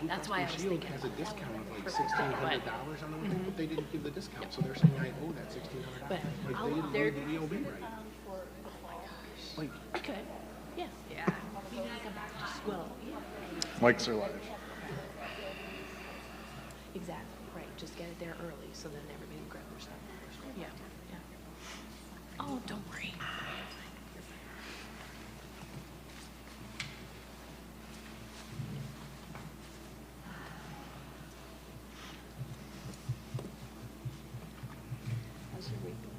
That's why I was Shield thinking. has a discount of like $1,600 on the but they didn't give the discount, so they're saying I owe that $1,600. But Like I'll- they didn't they're- do the EOB right. Like, Okay, yeah. Yeah. Well, yeah, Mics are live. exactly, right, just get it there early, so then everybody can grab their stuff. Yeah, yeah. Oh, don't worry. How's your week going?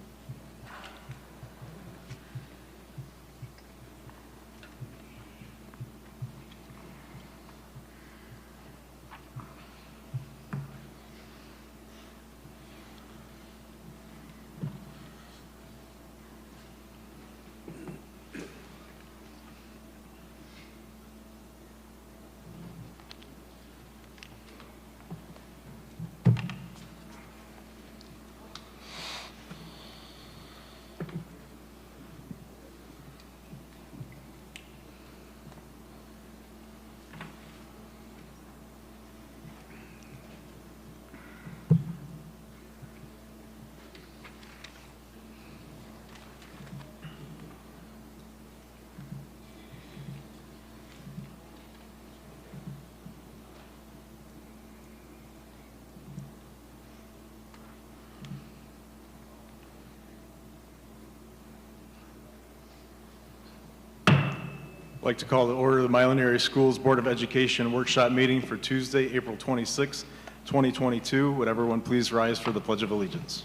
I'd like to call to order the Milan Area Schools Board of Education workshop meeting for Tuesday, April 26, 2022. Would everyone please rise for the Pledge of Allegiance?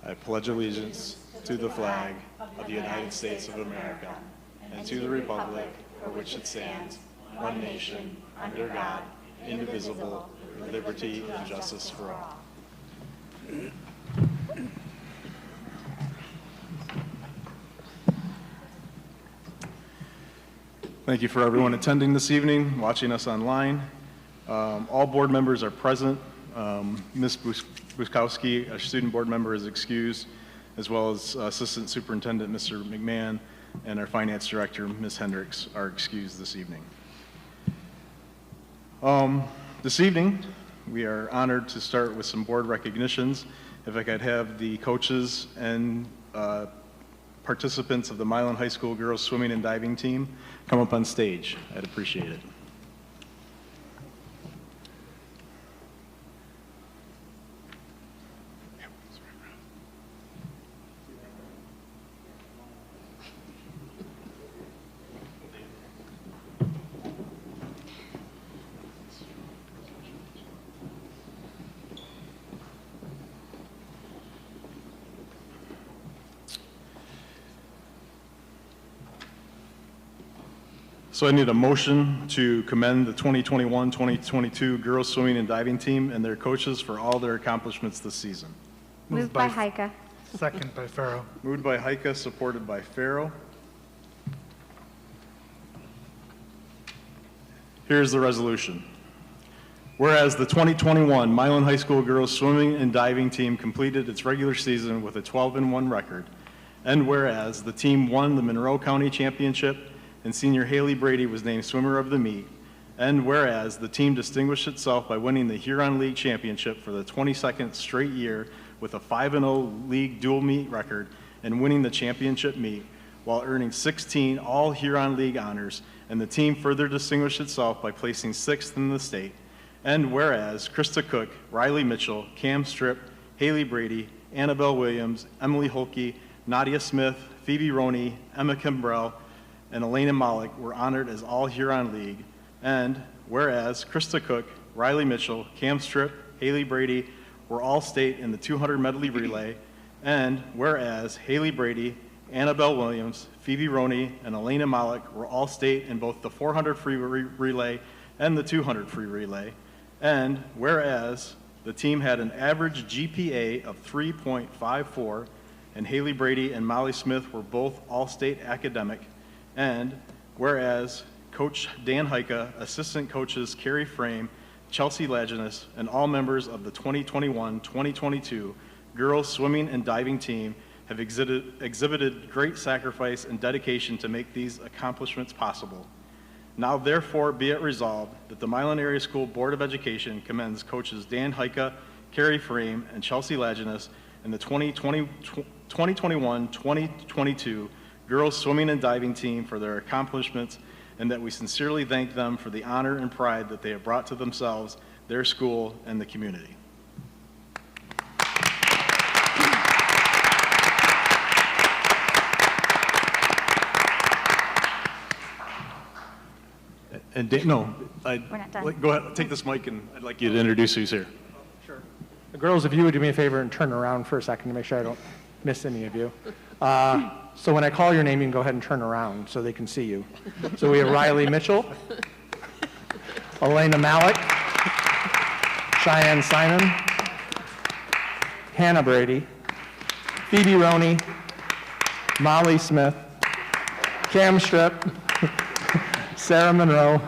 I pledge allegiance to the flag of the United States of America and to the republic for which it stands, one nation, under God, indivisible, with liberty and justice for all. Thank you for everyone attending this evening, watching us online. All board members are present. Ms. Buskowski, a student board member, is excused, as well as Assistant Superintendent Mr. McMahon and our Finance Director, Ms. Hendricks, are excused this evening. This evening, we are honored to start with some board recognitions. If I could have the coaches and participants of the Milan High School girls swimming and diving team come up on stage, I'd appreciate it. So I need a motion to commend the 2021-2022 girls swimming and diving team and their coaches for all their accomplishments this season. Moved by Heike. Second by Farrow. Moved by Heike, supported by Farrow. Here's the resolution. Whereas the 2021 Milan High School girls swimming and diving team completed its regular season with a 12-1 record, and whereas the team won the Monroe County Championship and senior Haley Brady was named swimmer of the meet, and whereas the team distinguished itself by winning the Huron League Championship for the 22nd straight year with a 5-0 league dual meet record and winning the championship meet while earning 16 all Huron League honors, and the team further distinguished itself by placing 6th in the state, and whereas Krista Cook, Riley Mitchell, Cam Stripp, Haley Brady, Annabelle Williams, Emily Holke, Nadia Smith, Phoebe Roney, Emma Kimbrell, and Elena Malik were honored as all Huron League, and whereas Krista Cook, Riley Mitchell, Cam Stripp, Haley Brady were all state in the 200 medley relay, and whereas Haley Brady, Annabelle Williams, Phoebe Roney, and Elena Malik were all state in both the 400 free relay and the 200 free relay, and whereas the team had an average GPA of 3.54, and Haley Brady and Molly Smith were both all-state academic, and whereas Coach Dan Heike, assistant coaches Carrie Frame, Chelsea Laginus, and all members of the 2021-2022 girls swimming and diving team have exhibited great sacrifice and dedication to make these accomplishments possible. Now therefore be it resolved that the Milan Area School Board of Education commends coaches Dan Heika, Carrie Frame, and Chelsea Laginus in the 2021-2022 girls swimming and diving team for their accomplishments, and that we sincerely thank them for the honor and pride that they have brought to themselves, their school, and the community. And we're not done. Go ahead, take this mic, and I'd like you to introduce who's here. Sure. Girls, if you would do me a favor and turn around for a second to make sure I don't miss any of you. So when I call your name, you can go ahead and turn around so they can see you. So we have Riley Mitchell, Elena Malik, Cheyenne Simon, Hannah Brady, Phoebe Roney, Molly Smith, Cam Strip, Sarah Monroe,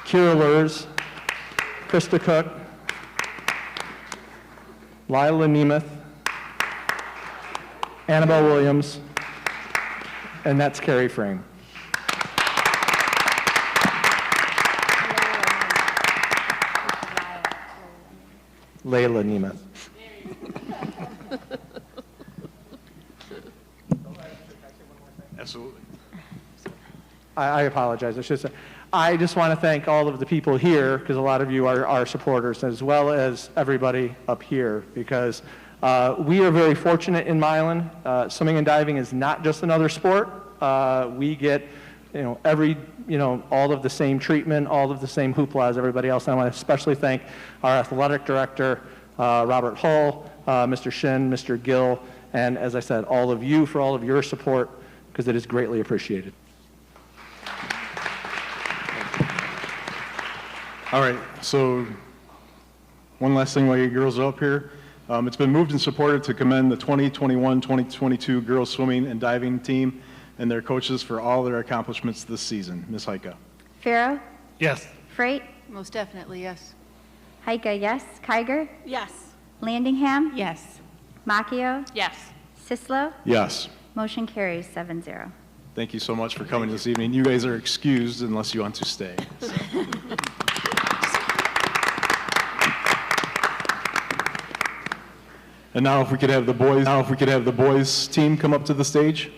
Kira Lurs, Krista Cook, Lila Nemeth, Annabelle Williams, and that's Carrie Frame. Layla Nemeth. Absolutely. I apologize. I just want to thank all of the people here, because a lot of you are our supporters, as well as everybody up here, because we are very fortunate in Milan. Swimming and diving is not just another sport. We get, all of the same treatment, all of the same hoopla as everybody else. And I want to especially thank our athletic director, Robert Hull, Mr. Shin, Mr. Gill, and as I said, all of you for all of your support, because it is greatly appreciated. All right, so one last thing while you girls are up here. It's been moved and supported to commend the 2021-2022 girls swimming and diving team and their coaches for all their accomplishments this season. Ms. Heika. Farrow, Yes. Freight, Most definitely, yes. Heika, yes. Kiger, Yes. Landingham, Yes. Macchio, Yes. Sislo. Yes. Motion carries 7-0. Thank you so much for coming this evening. You guys are excused unless you want to stay. And now if we could have the boys team come up to the stage.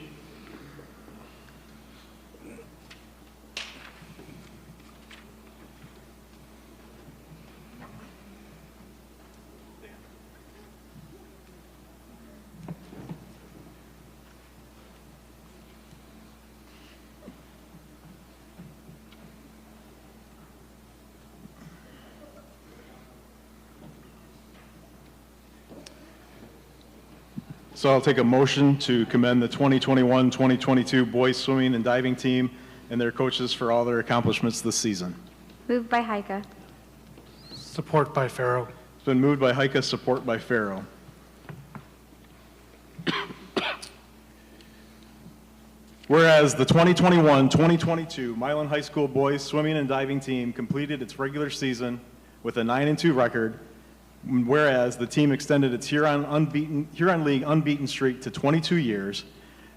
So I'll take a motion to commend the 2021-2022 boys swimming and diving team and their coaches for all their accomplishments this season. Moved by Heika. Support by Farrow. It's been moved by Heika, support by Farrow. Whereas the 2021-2022 Milan High School boys swimming and diving team completed its regular season with a 9-2 record, whereas the team extended its Huron League unbeaten streak to 22 years,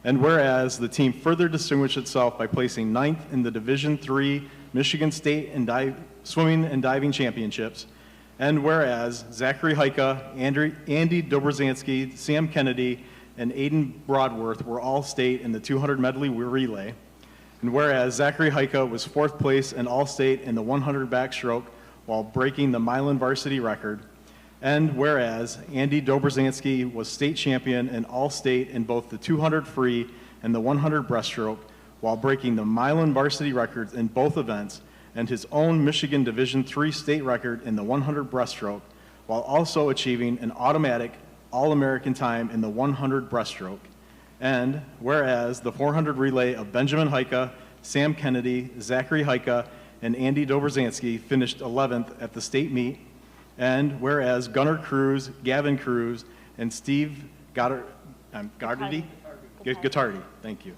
and whereas the team further distinguished itself by placing 9th in the Division III Michigan State Swimming and Diving Championships, and whereas Zachary Heika, Andy Dobrzanski, Sam Kennedy, and Aiden Broadworth were all state in the 200 medley relay, and whereas Zachary Heika was 4th place and all state in the 100 backstroke while breaking the Milan varsity record, and whereas Andy Dobrzanski was state champion and all-state in both the 200 free and the 100 breaststroke while breaking the Milan varsity records in both events and his own Michigan Division III state record in the 100 breaststroke while also achieving an automatic All-American time in the 100 breaststroke. And whereas the 400 relay of Benjamin Heika, Sam Kennedy, Zachary Heika, and Andy Dobrzanski finished 11th at the state meet, and whereas Gunnar Cruz, Gavin Cruz, and Steve Gottardi, thank you,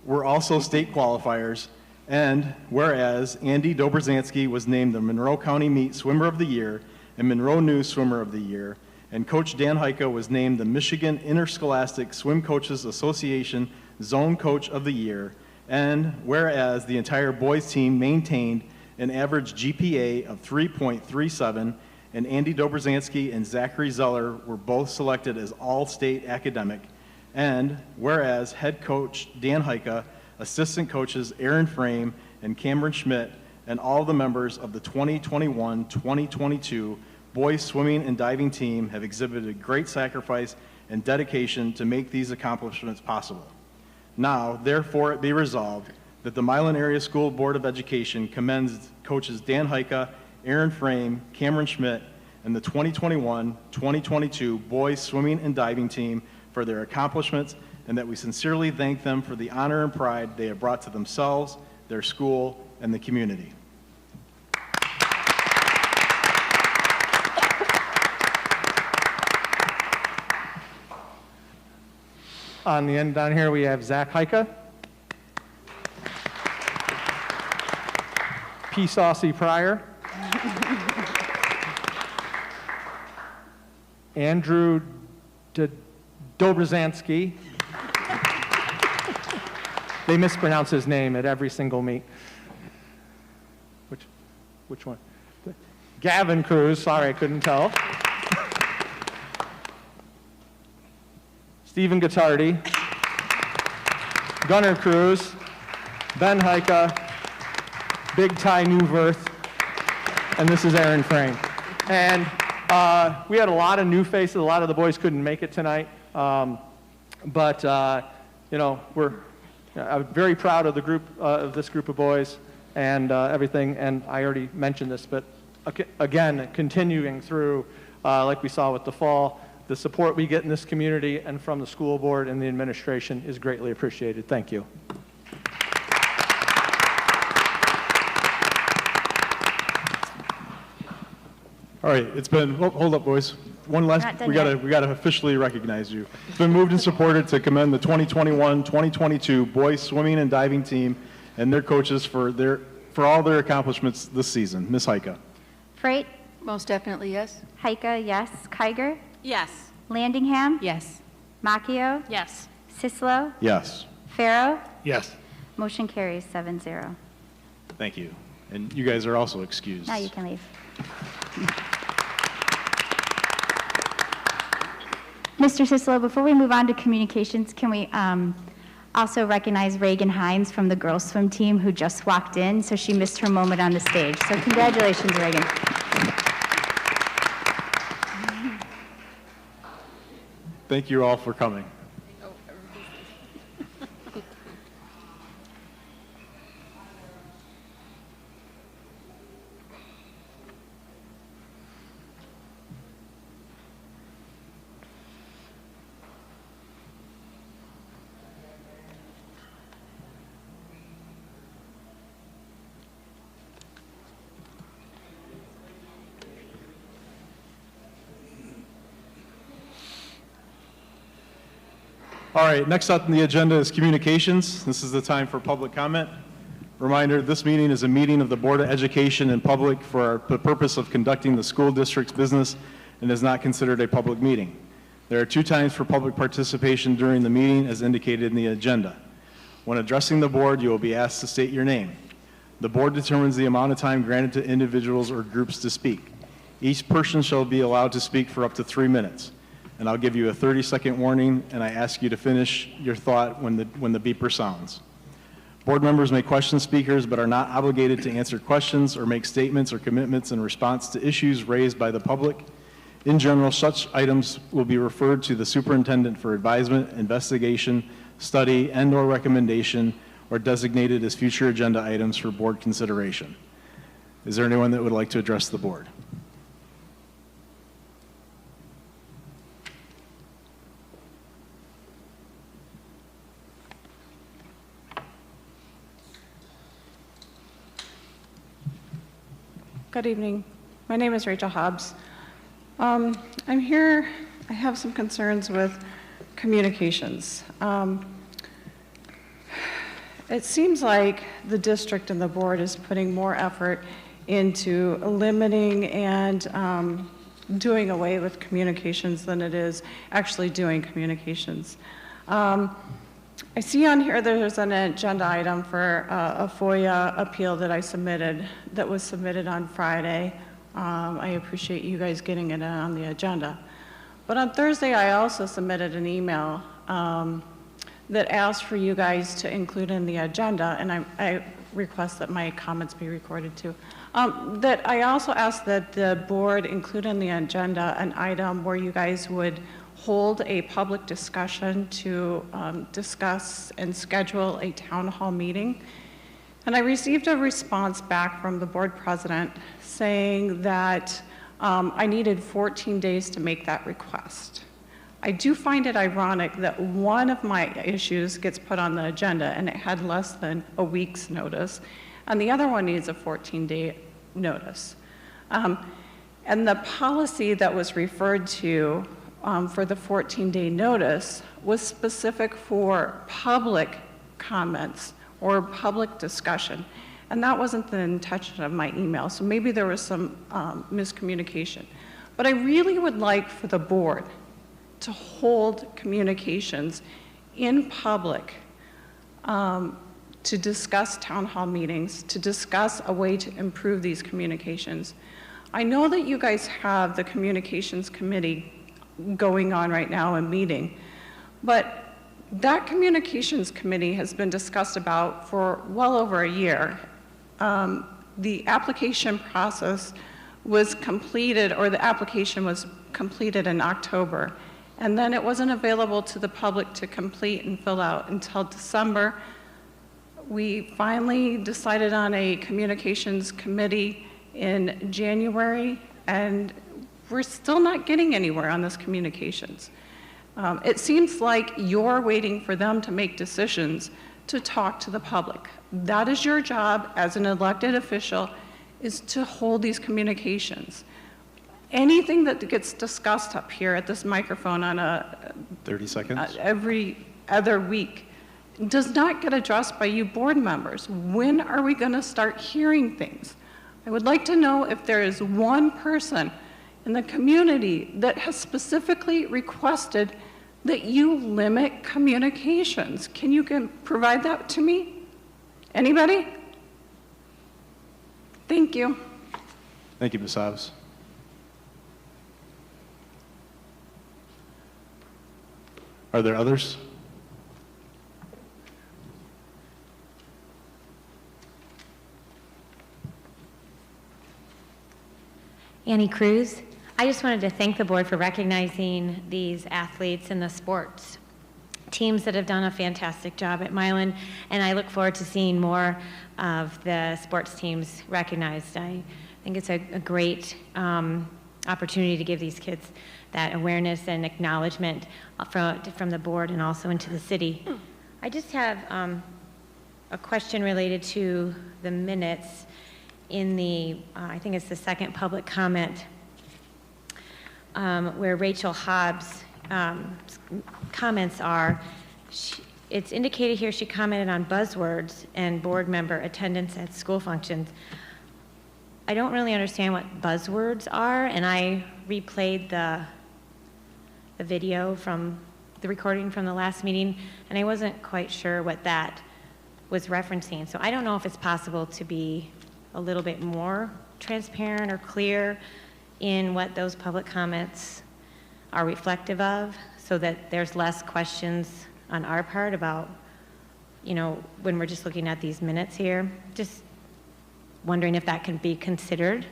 were also state qualifiers, and whereas Andy Dobrzanski was named the Monroe County Meet Swimmer of the Year and Monroe News Swimmer of the Year, and Coach Dan Heika was named the Michigan Interscholastic Swim Coaches Association Zone Coach of the Year, and whereas the entire boys team maintained an average GPA of 3.37, and Andy Dobrzansky and Zachary Zeller were both selected as All-State Academic, and whereas head coach Dan Heika, assistant coaches Aaron Frame and Cameron Schmidt, and all the members of the 2021-2022 boys swimming and diving team have exhibited great sacrifice and dedication to make these accomplishments possible. Now, therefore, it be resolved that the Milan Area School Board of Education commends coaches Dan Heika, Aaron Frame, Cameron Schmidt, and the 2021-2022 boys swimming and diving team for their accomplishments, and that we sincerely thank them for the honor and pride they have brought to themselves, their school, and the community. On the end down here, we have Zach Heika, P. Saucy Pryor, Andrew Dobrzansky. They mispronounce his name at every single meet. Which one? Gavin Cruz, sorry, I couldn't tell. Stephen Gottardi, Gunnar Cruz, Ben Heika, Big Ty Newverth, and this is Aaron Frame. And we had a lot of new faces. A lot of the boys couldn't make it tonight. You know, I'm very proud of the group, of this group of boys and everything. And I already mentioned this, but again, continuing through, like we saw with the fall, the support we get in this community and from the school board and the administration is greatly appreciated. Thank you. All right, it's been, hold up, boys. One last, Not done we yet. gotta officially recognize you. It's been moved and supported to commend the 2021-2022 boys swimming and diving team and their coaches for all their accomplishments this season. Ms. Heika. Freight, Most definitely, yes. Heika, yes. Kiger, Yes. Landingham, Yes. Macchio, Yes. Sislo, Yes. Farrow. Yes. Motion carries 7-0. Thank you. And you guys are also excused. Now you can leave. Mr. Sislo, before we move on to communications, can we also recognize Reagan Hines from the girls swim team who just walked in, so she missed her moment on the stage. So congratulations, Reagan. Thank you all for coming. All right, next up on the agenda is communications. This is the time for public comment. Reminder, this meeting is a meeting of the Board of Education in public for the purpose of conducting the school district's business and is not considered a public meeting. There are 2 times for public participation during the meeting as indicated in the agenda. When addressing the board, you will be asked to state your name. The board determines the amount of time granted to individuals or groups to speak. Each person shall be allowed to speak for up to 3 minutes. And I'll give you a 30-second warning, and I ask you to finish your thought when the beeper sounds. Board members may question speakers, but are not obligated to answer questions or make statements or commitments in response to issues raised by the public. In general, such items will be referred to the superintendent for advisement, investigation, study, and/or recommendation, or designated as future agenda items for board consideration. Is there anyone that would like to address the board? Good evening. My name is Rachel Hobbs. I'm here, I have some concerns with communications. It seems like the district and the board is putting more effort into limiting and doing away with communications than it is actually doing communications. I see on here there's an agenda item for a FOIA appeal that I submitted, that was submitted on Friday. I appreciate you guys getting it on the agenda. But on Thursday, I also submitted an email that asked for you guys to include in the agenda, and I request that my comments be recorded too. That I also asked that the board include in the agenda an item where you guys would hold a public discussion to discuss and schedule a town hall meeting. And I received a response back from the board president saying that I needed 14 days to make that request. I do find it ironic that one of my issues gets put on the agenda and it had less than a week's notice, and the other one needs a 14-day notice. And the policy that was referred to for the 14-day notice was specific for public comments or public discussion. And that wasn't the intention of my email, so maybe there was some miscommunication. But I really would like for the board to hold communications in public to discuss town hall meetings, to discuss a way to improve these communications. I know that you guys have the communications committee going on right now and meeting, but that communications committee has been discussed about for well over a year. The application process was completed, or the application was completed in October, and then it wasn't available to the public to complete and fill out until December. We finally decided on a communications committee in January, and we're still not getting anywhere on this communications. It seems like you're waiting for them to make decisions to talk to the public. That is your job as an elected official, is to hold these communications. Anything that gets discussed up here at this microphone on a 30 seconds. Every other week does not get addressed by you board members. When are we going to start hearing things? I would like to know if there is one person in the community that has specifically requested that you limit communications. Can you provide that to me? Anybody? Thank you. Thank you, Ms. Hobbs. Are there others? Annie Cruz. I just wanted to thank the board for recognizing these athletes and the sports teams that have done a fantastic job at Milan, and I look forward to seeing more of the sports teams recognized. I think it's a great opportunity to give these kids that awareness and acknowledgement from the board and also into the city. I just have a question related to the minutes in the, I think it's the second public comment, where Rachel Hobbs' comments are, it's indicated here she commented on buzzwords and board member attendance at school functions. I don't really understand what buzzwords are, and I replayed the video from the recording from the last meeting, and I wasn't quite sure what that was referencing. So I don't know if it's possible to be a little bit more transparent or clear in what those public comments are reflective of, so that there's less questions on our part about, you know, when we're just looking at these minutes here. Just wondering if that can be considered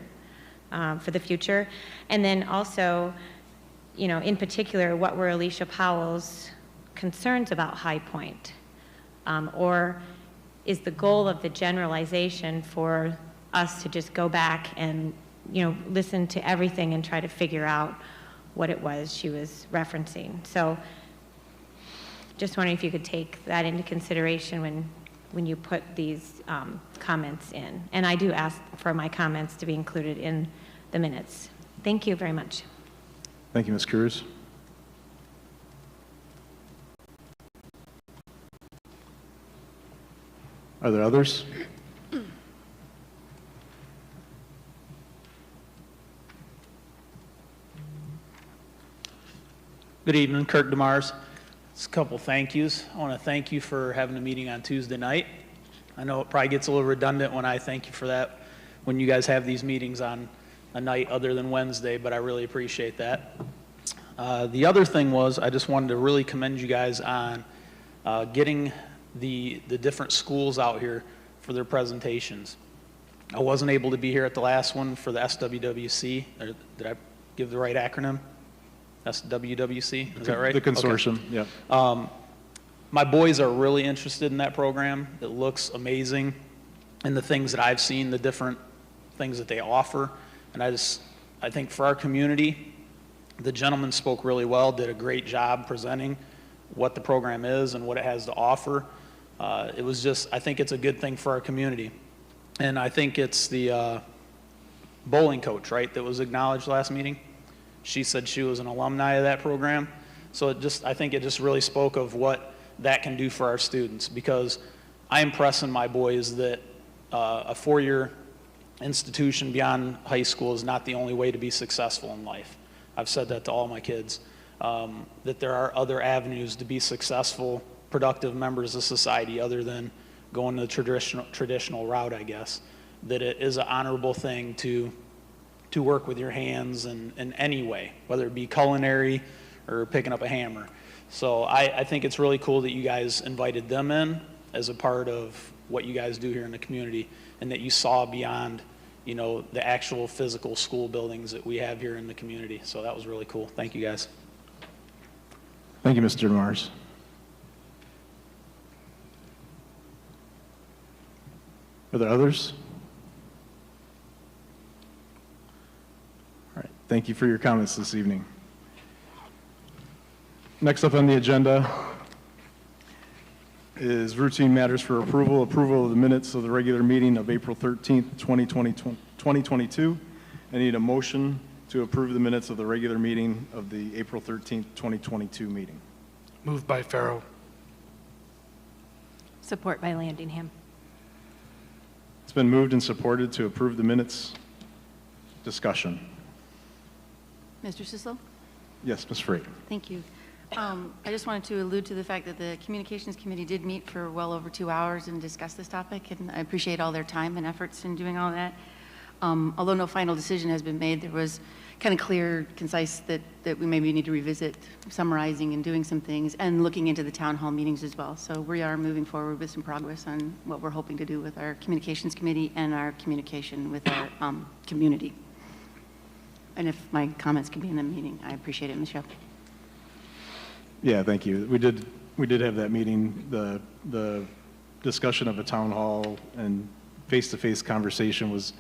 for the future. And then also, you know, in particular, what were Alicia Powell's concerns about High Point? Or is the goal of the generalization for us to just go back and, you know, listen to everything and try to figure out what it was she was referencing? So just wondering if you could take that into consideration when you put these comments in. And I do ask for my comments to be included in the minutes. Thank you very much. Thank you, Ms. Cruz. Are there others? Good evening, Kirk DeMars. Just a couple thank yous. I want to thank you for having a meeting on Tuesday night. I know it probably gets a little redundant when I thank you for that, when you guys have these meetings on a night other than Wednesday, but I really appreciate that. The other thing was, I just wanted to really commend you guys on getting the different schools out here for their presentations. I wasn't able to be here at the last one for the SWWC. Did I give the right acronym? SWWC, is that right? The consortium, Okay. yeah. My boys are really interested in that program. It looks amazing, and the things that I've seen, the different things that they offer. And I think for our community, the gentleman spoke really well, did a great job presenting what the program is and what it has to offer. It was just, I think it's a good thing for our community. And I think it's the bowling coach, right, that was acknowledged last meeting. She said she was an alumni of that program. So I think it just really spoke of what that can do for our students, because I am pressing my boys that a four-year institution beyond high school is not the only way to be successful in life. I've said that to all my kids, that there are other avenues to be successful, productive members of society other than going the traditional route, I guess. That it is an honorable thing to work with your hands in any way, whether it be culinary or picking up a hammer. So I think it's really cool that you guys invited them in as a part of what you guys do here in the community, and that you saw beyond, you know, the actual physical school buildings that we have here in the community. So that was really cool. Thank you, guys. Thank you, Mr. Mars. Are there others? All right, thank you for your comments this evening. Next up on the agenda is routine matters for approval. Approval of the minutes of the regular meeting of April 13th, 2022. I need a motion to approve the minutes of the regular meeting of the April 13th, 2022 meeting. Moved by Farrow. Support by Landingham. It's been moved and supported to approve the minutes. Discussion. Mr. Sislo? Yes, Ms. Freight. Thank you. I just wanted to allude to the fact that the Communications Committee did meet for well over 2 hours and discuss this topic, and I appreciate all their time and efforts in doing all that. Although no final decision has been made, there was kind of clear, concise that we maybe need to revisit summarizing and doing some things and looking into the town hall meetings as well. So we are moving forward with some progress on what we're hoping to do with our Communications Committee and our communication with our community. And if my comments can be in the meeting, I appreciate it, Michelle. Yeah, thank you. We did have that meeting. The discussion of a town hall and face-to-face conversation was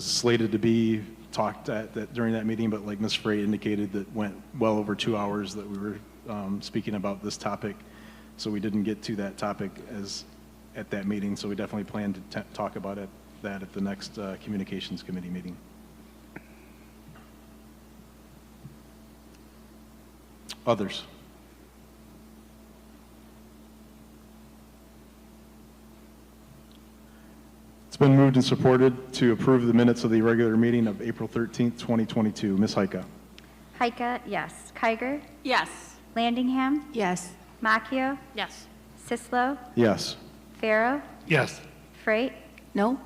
slated to be talked at during that meeting, but like Ms. Frey indicated, that went well over 2 hours that we were speaking about this topic. So we didn't get to that topic at that meeting. So we definitely plan to talk about that at the next Communications Committee meeting. Others? It's been moved and supported to approve the minutes of the regular meeting of April 13th, 2022. Ms. Heika? Heika, yes. Kiger? Yes. Landingham? Yes. Macchio? Yes. Sislo? Yes. Farrow? Yes. Freight? No?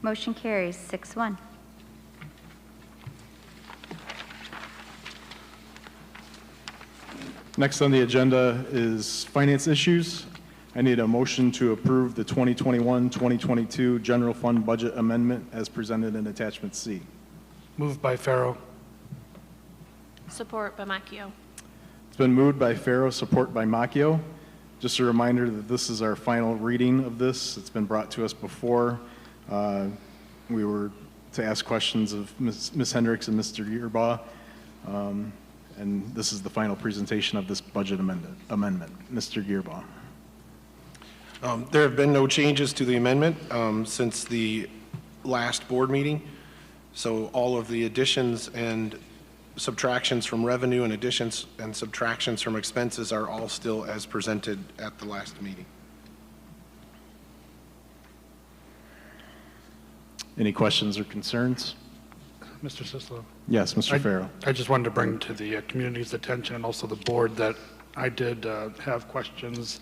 Motion carries 6-1. Next on the agenda is finance issues. I need a motion to approve the 2021-2022 general fund budget amendment as presented in attachment C. Moved by Farrow. Support by Macchio. It's been moved by Farrow, support by Macchio. Just a reminder that this is our final reading of this. It's been brought to us before. We were to ask questions of Ms. Hendricks and Mr. Gearbaugh. And this is the final presentation of this budget amendment. Mr. Gearbaugh. There have been no changes to the amendment since the last board meeting. So all of the additions and subtractions from revenue and additions and subtractions from expenses are all still as presented at the last meeting. Any questions or concerns? Mr. Sislo. Yes, Mr. Farrow. I just wanted to bring to the community's attention and also the board that I did have questions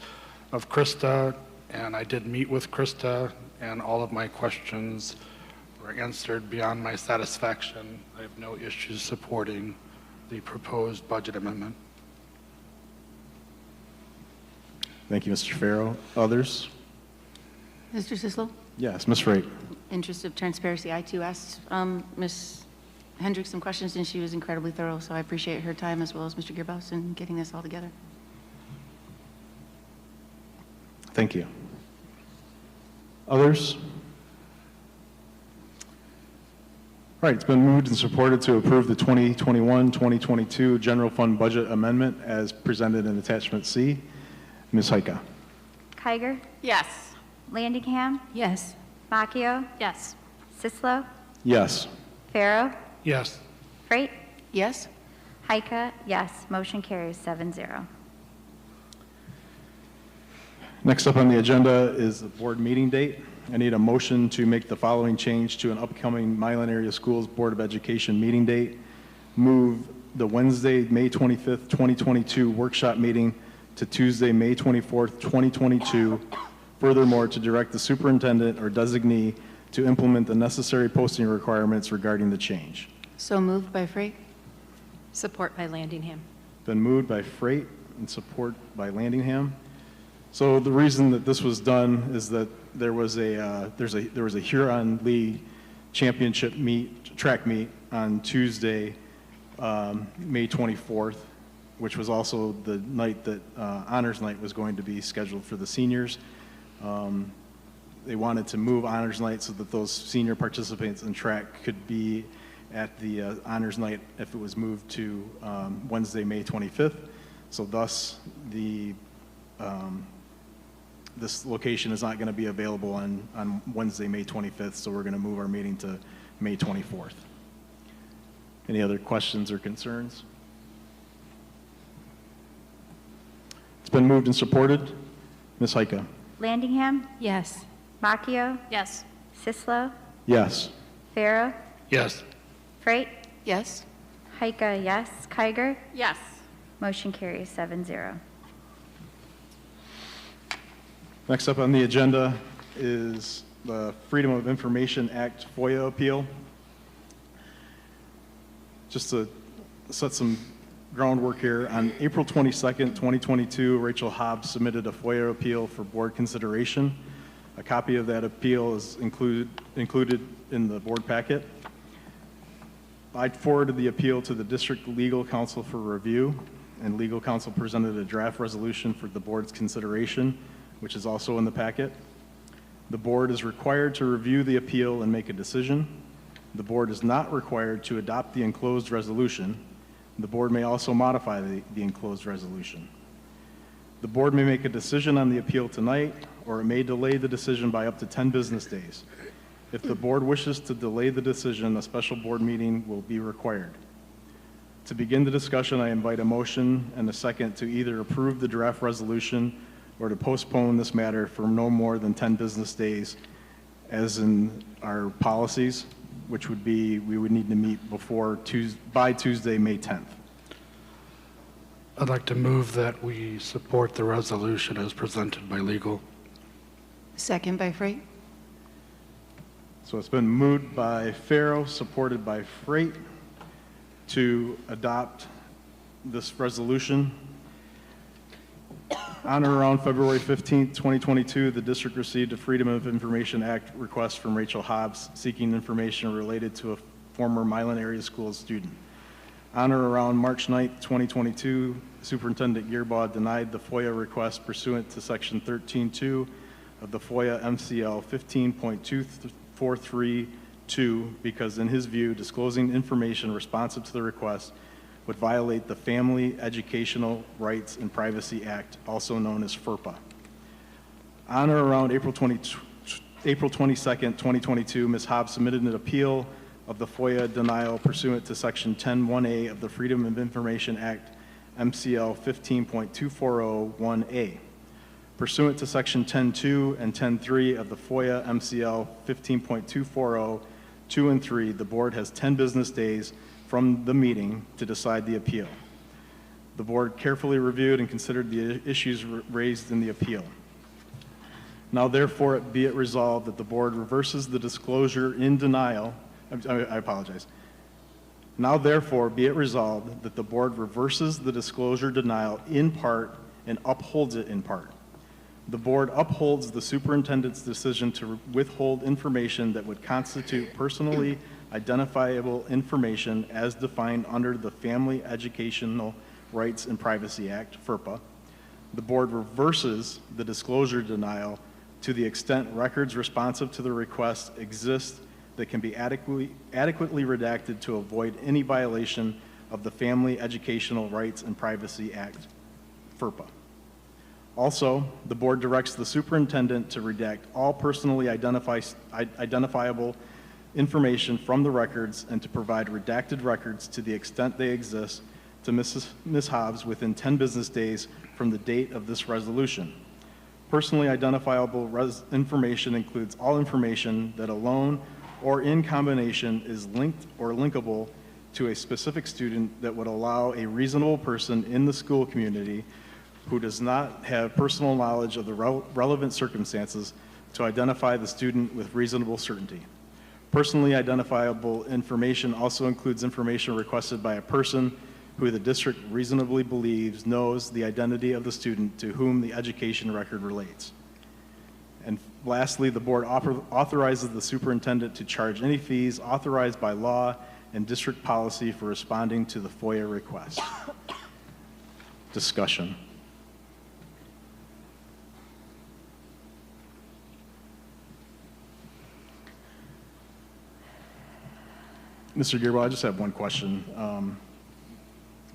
of Krista, and I did meet with Krista, and all of my questions were answered beyond my satisfaction. I have no issues supporting the proposed budget amendment. Thank you, Mr. Farrow. Others? Mr. Sislo? Yes, Ms. Raitt. Interest of transparency, I too asked Ms. Hendricks some questions, and she was incredibly thorough, so I appreciate her time as well as Mr. Gearbouse in getting this all together. Thank you. Others? All right, it's been moved and supported to approve the 2021-2022 general fund budget amendment as presented in attachment C. Ms. Heika. Kiger, Yes. Landingham, Yes. Macchio, Yes. Sislo, Yes. Farrow, Yes. Freight, Yes? Heika, yes. Motion carries 7-0. Next up on the agenda is the board meeting date. I need a motion to make the following change to an upcoming Milan Area Schools Board of Education meeting date. Move the Wednesday, May 25th, 2022 workshop meeting to Tuesday, May 24th, 2022. Furthermore, to direct the superintendent or designee to implement the necessary posting requirements regarding the change. So moved by Freight? Support by Landingham. Been moved by Freight and support by Landingham. So the reason that this was done is that there was a Huron League championship track meet on Tuesday, May 24th, which was also the night that honors night was going to be scheduled for the seniors. They wanted to move honors night so that those senior participants in track could be at the honors night if it was moved to Wednesday, May 25th. So thus, this location is not going to be available on Wednesday, May 25th, so we're going to move our meeting to May 24th. Any other questions or concerns? It's been moved and supported. Ms. Heika. Landingham, Yes. Macchio, Yes. Sislo, Yes. Farrow, Yes. Freight, Yes? Heika, yes. Kiger, Yes. motion carries 7-0. Next up on the agenda is the Freedom of Information Act FOIA appeal. Just to set some groundwork here, on April 22nd, 2022, Rachel Hobbs submitted a FOIA appeal for board consideration. A copy of that appeal is included in the board packet. I forwarded the appeal to the district legal counsel for review, and legal counsel presented a draft resolution for the board's consideration, which is also in the packet. The board is required to review the appeal and make a decision. The board is not required to adopt the enclosed resolution. The board may also modify the enclosed resolution. The board may make a decision on the appeal tonight, or it may delay the decision by up to 10 business days. If the board wishes to delay the decision, a special board meeting will be required. To begin the discussion, I invite a motion and a second to either approve the draft resolution or to postpone this matter for no more than 10 business days, as in our policies, which would be, we would need to meet by Tuesday, May 10th. I'd like to move that we support the resolution as presented by legal. Second by Freight? So it's been moved by Farrow, supported by Freight, to adopt this resolution. On or around February 15th, 2022, the district received a Freedom of Information Act request from Rachel Hobbs seeking information related to a former Milan Area Schools student. On or around March 9th, 2022, Superintendent Gearbaugh denied the FOIA request pursuant to Section 13.2 of the FOIA MCL 15.243.2 because, in his view, disclosing information responsive to the request would violate the Family Educational Rights and Privacy Act, also known as FERPA. On or around April 22nd, 2022, Ms. Hobbs submitted an appeal of the FOIA denial pursuant to Section 10.1A of the Freedom of Information Act, MCL 15.2401A. Pursuant to Section 10.2 and 10.3 of the FOIA MCL 15.240.2 2, and 3, the board has 10 business days from the meeting to decide the appeal. The board carefully reviewed and considered the issues raised in the appeal. Now therefore be it resolved that the board reverses the disclosure in denial. I apologize. Now therefore be it resolved that the board reverses the disclosure denial in part and upholds it in part. The board upholds the superintendent's decision to withhold information that would constitute personally identifiable information as defined under the Family Educational Rights and Privacy Act, FERPA. The board reverses the disclosure denial to the extent records responsive to the request exist that can be adequately redacted to avoid any violation of the Family Educational Rights and Privacy Act, FERPA. Also, the board directs the superintendent to redact all personally identifiable information from the records and to provide redacted records to the extent they exist to Ms. Hobbs within 10 business days from the date of this resolution. Personally identifiable information includes all information that alone or in combination is linked or linkable to a specific student that would allow a reasonable person in the school community who does not have personal knowledge of the relevant circumstances to identify the student with reasonable certainty. Personally identifiable information also includes information requested by a person who the district reasonably believes knows the identity of the student to whom the education record relates. And lastly, the board authorizes the superintendent to charge any fees authorized by law and district policy for responding to the FOIA request. Discussion. Mr. Gearwell, I just have one question.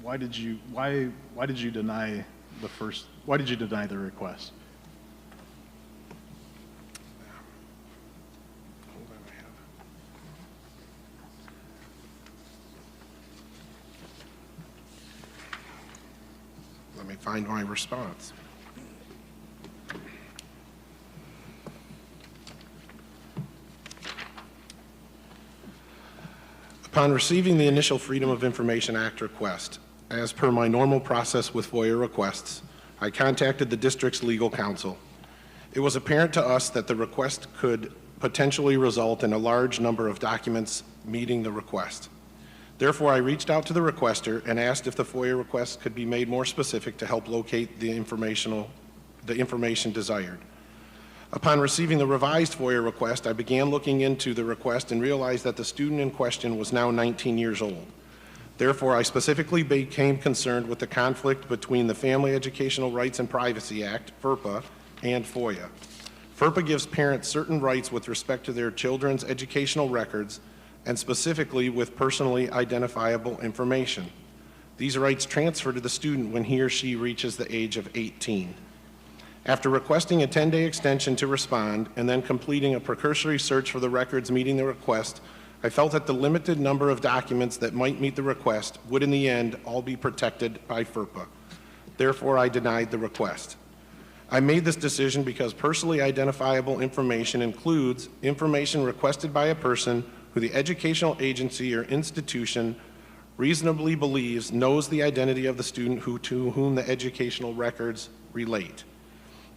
Why did you deny the request? Hold on, let me find my response. Upon receiving the initial Freedom of Information Act request, as per my normal process with FOIA requests, I contacted the district's legal counsel. It was apparent to us that the request could potentially result in a large number of documents meeting the request. Therefore, I reached out to the requester and asked if the FOIA request could be made more specific to help locate the information desired. Upon receiving the revised FOIA request, I began looking into the request and realized that the student in question was now 19 years old. Therefore, I specifically became concerned with the conflict between the Family Educational Rights and Privacy Act, FERPA, and FOIA. FERPA gives parents certain rights with respect to their children's educational records and specifically with personally identifiable information. These rights transfer to the student when he or she reaches the age of 18. After requesting a 10-day extension to respond and then completing a precursory search for the records meeting the request, I felt that the limited number of documents that might meet the request would in the end all be protected by FERPA. Therefore, I denied the request. I made this decision because personally identifiable information includes information requested by a person who the educational agency or institution reasonably believes knows the identity of the student to whom the educational records relate.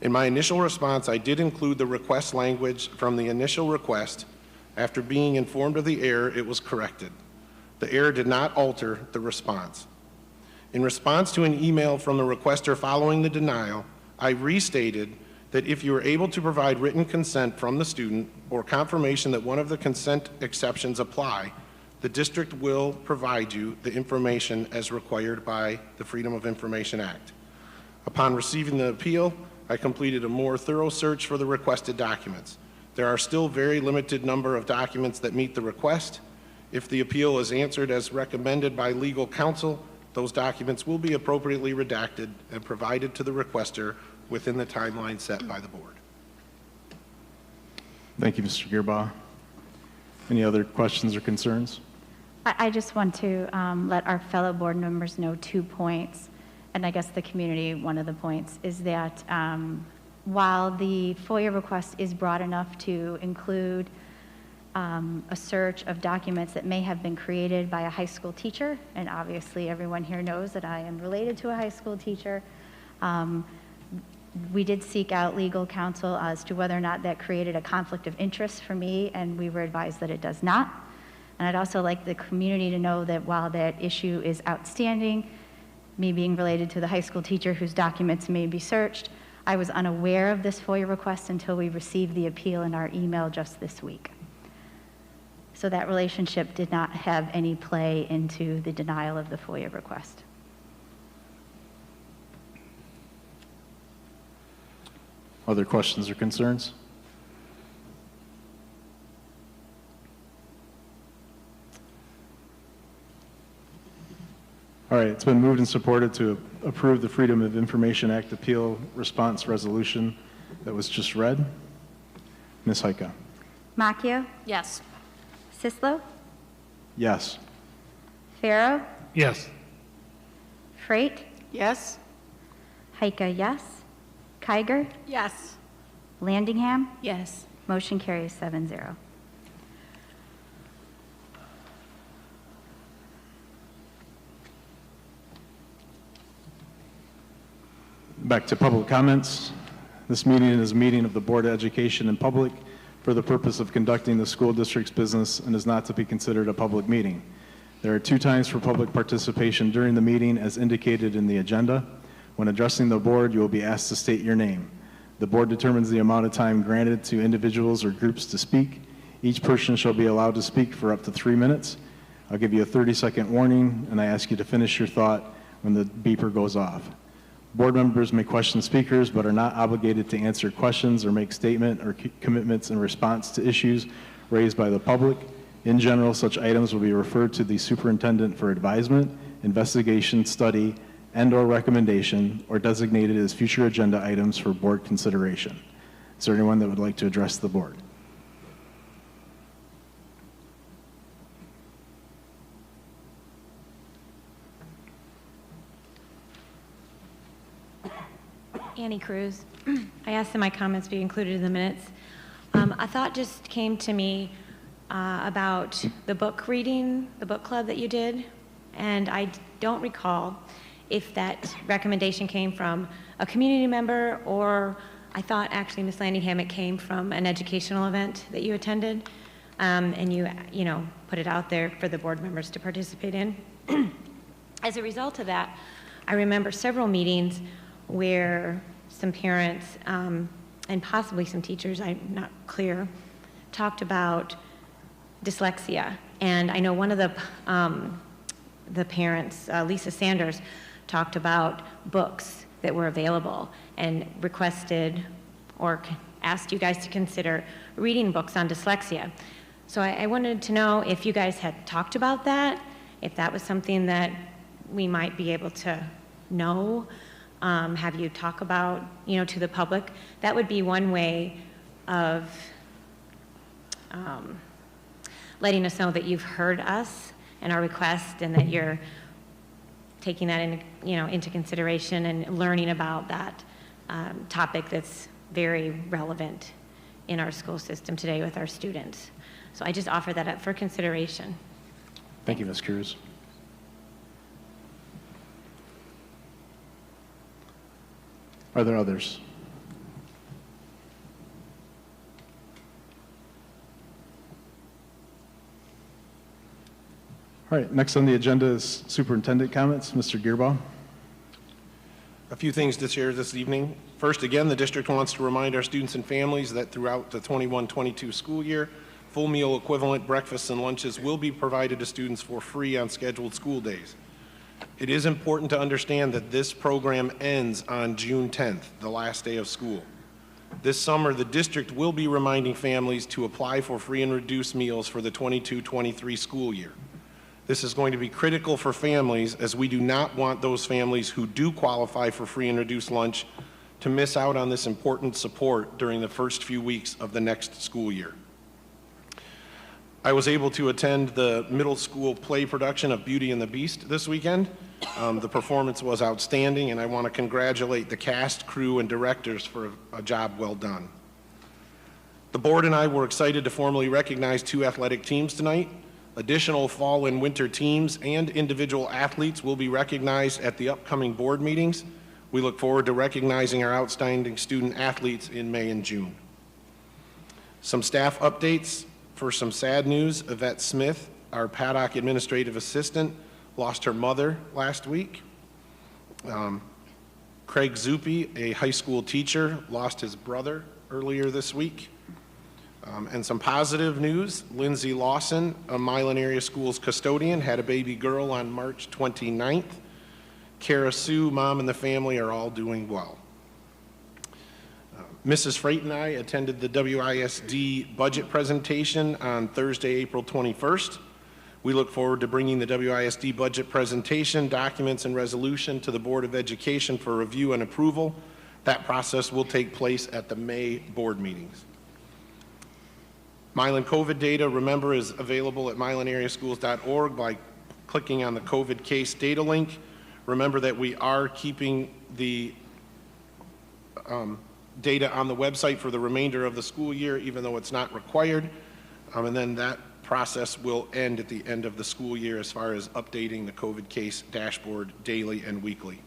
In my initial response, I did include the request language from the initial request. After being informed of the error, it was corrected. The error did not alter the response. In response to an email from the requester following the denial, I restated that if you are able to provide written consent from the student or confirmation that one of the consent exceptions apply, the district will provide you the information as required by the Freedom of Information Act. Upon receiving the appeal, I completed a more thorough search for the requested documents. There are still very limited number of documents that meet the request. If the appeal is answered as recommended by legal counsel, those documents will be appropriately redacted and provided to the requester within the timeline set by the board. Thank you, Mr. Gearbaugh. Any other questions or concerns? I just want to let our fellow board members know 2 points, and I guess the community, one of the points is that while the FOIA request is broad enough to include a search of documents that may have been created by a high school teacher, and obviously everyone here knows that I am related to a high school teacher. We did seek out legal counsel as to whether or not that created a conflict of interest for me, and we were advised that it does not. And I'd also like the community to know that while that issue is outstanding, me being related to the high school teacher whose documents may be searched, I was unaware of this FOIA request until we received the appeal in our email just this week. So that relationship did not have any play into the denial of the FOIA request. Other questions or concerns? All right, it's been moved and supported to approve the Freedom of Information Act appeal response resolution that was just read. Ms. Heika? Macchio? Yes. Sislo? Yes. Farrow? Yes. Freight? Yes? Heika, yes. Kiger? Yes. Landingham? Yes. Motion carries 7-0. Back to public comments. This meeting is a meeting of the Board of Education in public for the purpose of conducting the school district's business and is not to be considered a public meeting. There are 2 times for public participation during the meeting as indicated in the agenda. When addressing the board, you will be asked to state your name. The board determines the amount of time granted to individuals or groups to speak. Each person shall be allowed to speak for up to 3 minutes. I'll give you a 30-second warning, and I ask you to finish your thought when the beeper goes off. Board members may question speakers, but are not obligated to answer questions or make statement or commitments in response to issues raised by the public. In general, such items will be referred to the superintendent for advisement, investigation, study, and/or recommendation, or designated as future agenda items for board consideration. Is there anyone that would like to address the board? Annie Cruz. I asked that my comments be included in the minutes. A thought just came to me about the book reading, the book club that you did, and I don't recall if that recommendation came from a community member or I thought actually, Ms. Landingham, it came from an educational event that you attended, and you know, put it out there for the board members to participate in. As a result of that, I remember several meetings where some parents and possibly some teachers, I'm not clear, talked about dyslexia. And I know one of the parents, Lisa Sanders, talked about books that were available and requested or asked you guys to consider reading books on dyslexia. So I wanted to know if you guys had talked about that, if that was something that we might be able to know, have you talk about, you know, to the public. That would be one way of letting us know that you've heard us and our request and that you're taking that into consideration and learning about that topic that's very relevant in our school system today with our students. So I just offer that up for consideration. Thank you, Ms. Cruz. Are there others? All right, next on the agenda is superintendent comments. Mr. Gearbaugh. A few things to share this evening. First, again, the district wants to remind our students and families that throughout the 21-22 school year, full meal equivalent breakfasts and lunches will be provided to students for free on scheduled school days. It is important to understand that this program ends on June 10th, the last day of school. This summer, the district will be reminding families to apply for free and reduced meals for the 22-23 school year. This is going to be critical for families, as we do not want those families who do qualify for free and reduced lunch to miss out on this important support during the first few weeks of the next school year. I was able to attend the middle school play production of Beauty and the Beast this weekend. The performance was outstanding, and I want to congratulate the cast, crew, and directors for a job well done. The board and I were excited to formally recognize 2 athletic teams tonight. Additional fall and winter teams and individual athletes will be recognized at the upcoming board meetings. We look forward to recognizing our outstanding student athletes in May and June. Some staff updates. For some sad news, Yvette Smith, our paddock administrative assistant, lost her mother last week. Craig Zuppi, a high school teacher, lost his brother earlier this week. And some positive news, Lindsay Lawson, a Milan area schools custodian, had a baby girl on March 29th. Kara Sue, mom, and the family are all doing well. Mrs. Freight and I attended the WISD budget presentation on Thursday, April 21st. We look forward to bringing the WISD budget presentation, documents, and resolution to the Board of Education for review and approval. That process will take place at the May board meetings. Milan COVID data, remember, is available at milanareaschools.org by clicking on the COVID case data link. Remember that we are keeping the data on the website for the remainder of the school year, even though it's not required. And then that process will end at the end of the school year as far as updating the COVID case dashboard daily and weekly.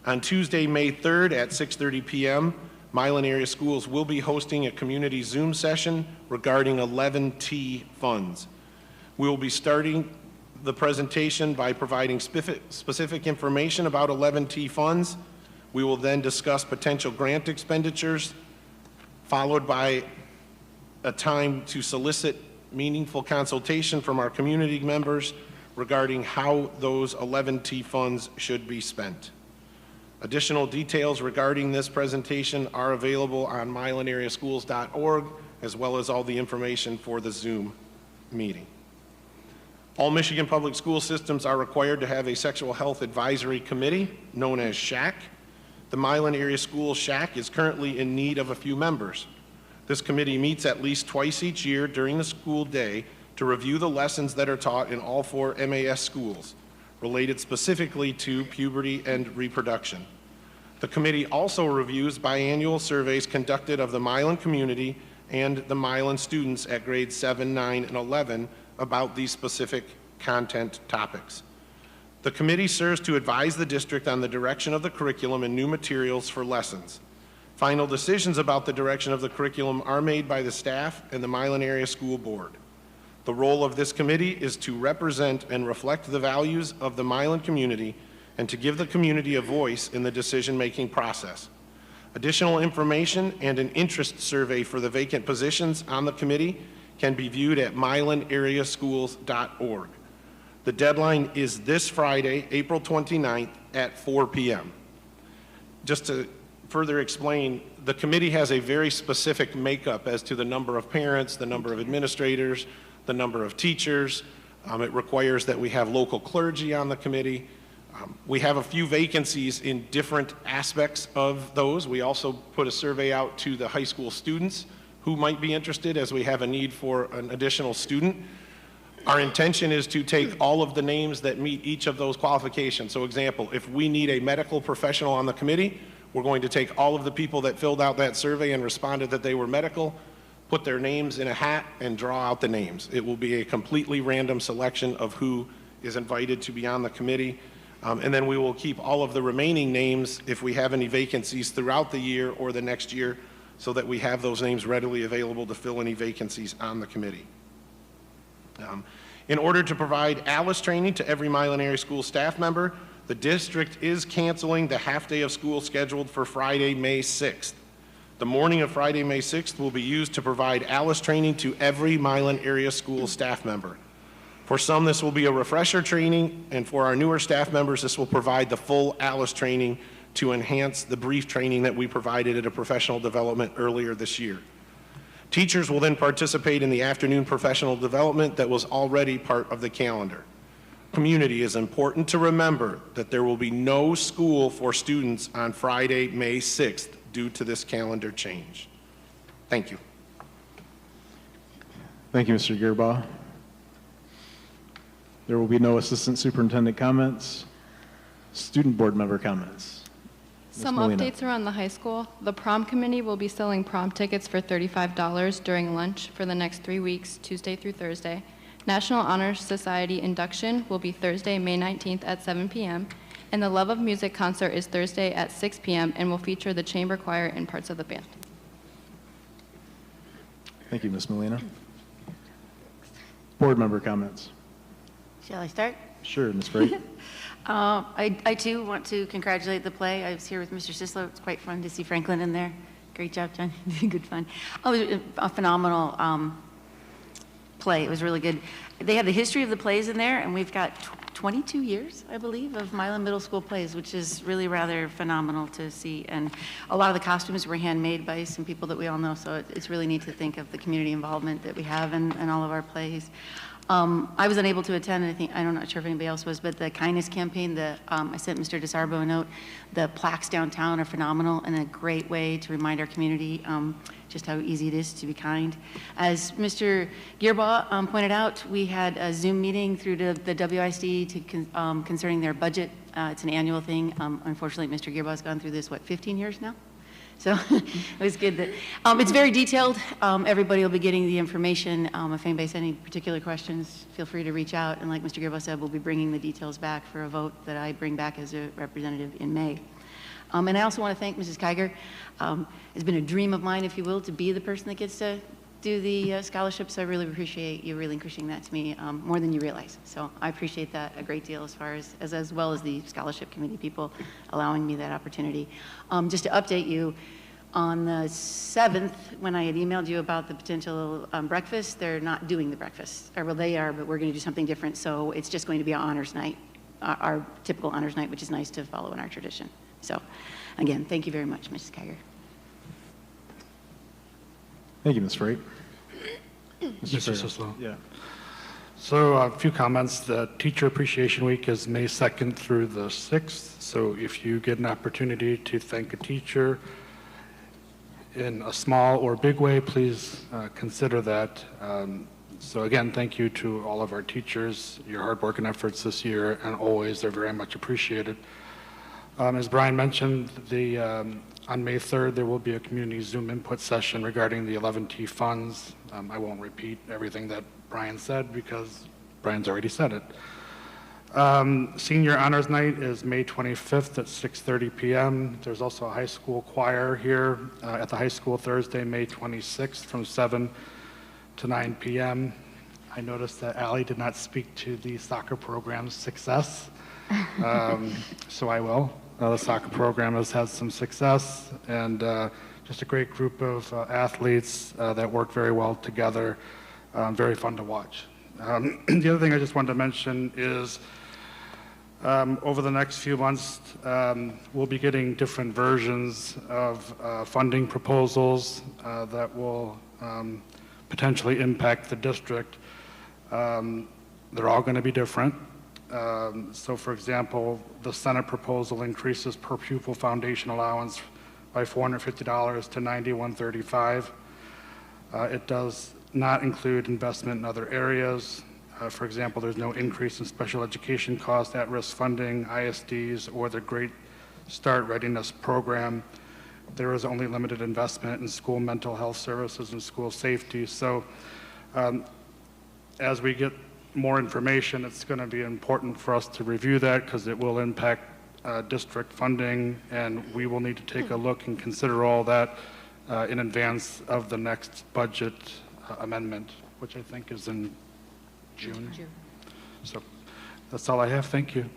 On Tuesday, May 3rd at 6:30 p.m., Milan Area Schools will be hosting a community Zoom session regarding 11T funds. We will be starting the presentation by providing specific information about 11T funds. We will then discuss potential grant expenditures, followed by a time to solicit meaningful consultation from our community members regarding how those 11T funds should be spent. Additional details regarding this presentation are available on milanareaschools.org, as well as all the information for the Zoom meeting. All Michigan public school systems are required to have a sexual health advisory committee, known as SHAC. The Milan Area School SHAC is currently in need of a few members. This committee meets at least twice each year during the school day to review the lessons that are taught in all 4 MAS schools, related specifically to puberty and reproduction. The committee also reviews biannual surveys conducted of the Milan community and the Milan students at grades 7, 9, and 11 about these specific content topics. The committee serves to advise the district on the direction of the curriculum and new materials for lessons. Final decisions about the direction of the curriculum are made by the staff and the Milan Area School Board. The role of this committee is to represent and reflect the values of the Milan community and to give the community a voice in the decision-making process. Additional information and an interest survey for the vacant positions on the committee can be viewed at milanareaschools.org. The deadline is this Friday, April 29th at 4 p.m. Just to further explain, the committee has a very specific makeup as to the number of parents, the number of administrators, the number of teachers. It requires that we have local clergy on the committee. We have a few vacancies in different aspects of those. We also put a survey out to the high school students who might be interested, as we have a need for an additional student. Our intention is to take all of the names that meet each of those qualifications. So example, if we need a medical professional on the committee, we're going to take all of the people that filled out that survey and responded that they were medical, put their names in a hat, and draw out the names. It will be a completely random selection of who is invited to be on the committee. And then we will keep all of the remaining names if we have any vacancies throughout the year or the next year, so that we have those names readily available to fill any vacancies on the committee. In order to provide ALICE training to every Milan Area School staff member, the district is canceling the half-day of school scheduled for Friday, May 6th. The morning of Friday, May 6th will be used to provide ALICE training to every Milan Area School staff member. For some, this will be a refresher training, and for our newer staff members, this will provide the full ALICE training to enhance the brief training that we provided at a professional development earlier this year. Teachers will then participate in the afternoon professional development that was already part of the calendar. Community, is important to remember that there will be no school for students on Friday, May 6th due to this calendar change. Thank you. Thank you, Mr. Gearbaugh. There will be no assistant superintendent comments. Student board member comments. Some Molina. updates around the high school. The prom committee will be selling prom tickets for $35 during lunch for the next 3 weeks, Tuesday through Thursday. National Honor Society induction will be Thursday, May 19th at 7 p.m. And the Love of Music concert is Thursday at 6 p.m. and will feature the chamber choir and parts of the band. Thank you, Ms. Molina. Board member comments. Shall I start? Sure, Ms. Freight. I too want to congratulate the play. I was here with Mr. Sislo. It's quite fun to see Franklin in there. Great job, John. Good fun. Oh, it was a phenomenal play. It was really good. They have the history of the plays in there, and we've got 22 years, I believe, of Milan Middle School plays, which is really rather phenomenal to see. And a lot of the costumes were handmade by some people that we all know, so it's really neat to think of the community involvement that we have in all of our plays. I was unable to attend, and I'm not sure if anybody else was, but the kindness campaign, I sent Mr. DeSarbo a note. The plaques downtown are phenomenal and a great way to remind our community just how easy it is to be kind. As Mr. Gearbaugh pointed out, we had a Zoom meeting through the WISD concerning their budget. It's an annual thing. Unfortunately, Mr. Gearbaugh's gone through this, 15 years now? So it was good that, it's very detailed. Everybody will be getting the information. If anybody has any particular questions, feel free to reach out. And like Mr. Gearbaugh said, we'll be bringing the details back for a vote that I bring back as a representative in May. And I also want to thank Mrs. Kiger. It's been a dream of mine, if you will, to be the person that gets to do the scholarship. So I really appreciate you relinquishing that to me more than you realize. So I appreciate that a great deal as well as the scholarship committee people allowing me that opportunity. Just to update you, on the 7th, when I had emailed you about the potential breakfast, they're not doing the breakfast. Or well, they are, but we're going to do something different. So it's just going to be our honors night, our typical honors night, which is nice to follow in our tradition. So again, thank you very much, Mrs. Kiger. Thank you, Ms. Freight. Mr. Sislo. Yeah. So a few comments. The Teacher Appreciation Week is May 2nd through the 6th. So if you get an opportunity to thank a teacher in a small or big way, please consider that. So again, thank you to all of our teachers. Your hard work and efforts this year, and always, they're very much appreciated. As Brian mentioned, on May 3rd, there will be a community Zoom input session regarding the 11T funds. I won't repeat everything that Brian said because Brian's already said it. Senior Honors Night is May 25th at 6:30 p.m. There's also a high school choir here at the high school Thursday, May 26th from 7 to 9 p.m. I noticed that Allie did not speak to the soccer program's success, so I will. The soccer program has had some success, and just a great group of athletes that work very well together. Very fun to watch. The other thing I just wanted to mention is over the next few months, we'll be getting different versions of funding proposals that will potentially impact the district. They're all going to be different. So for example, the Senate proposal increases per pupil foundation allowance by $450 to $91.35. It does not include investment in other areas. For example, there's no increase in special education costs, at-risk funding, ISDs, or the Great Start Readiness Program. There is only limited investment in school mental health services and school safety. So as we get more information, it's going to be important for us to review that because it will impact district funding, and we will need to take a look and consider all that in advance of the next budget amendment, which I think is in June. So that's all I have. Thank you.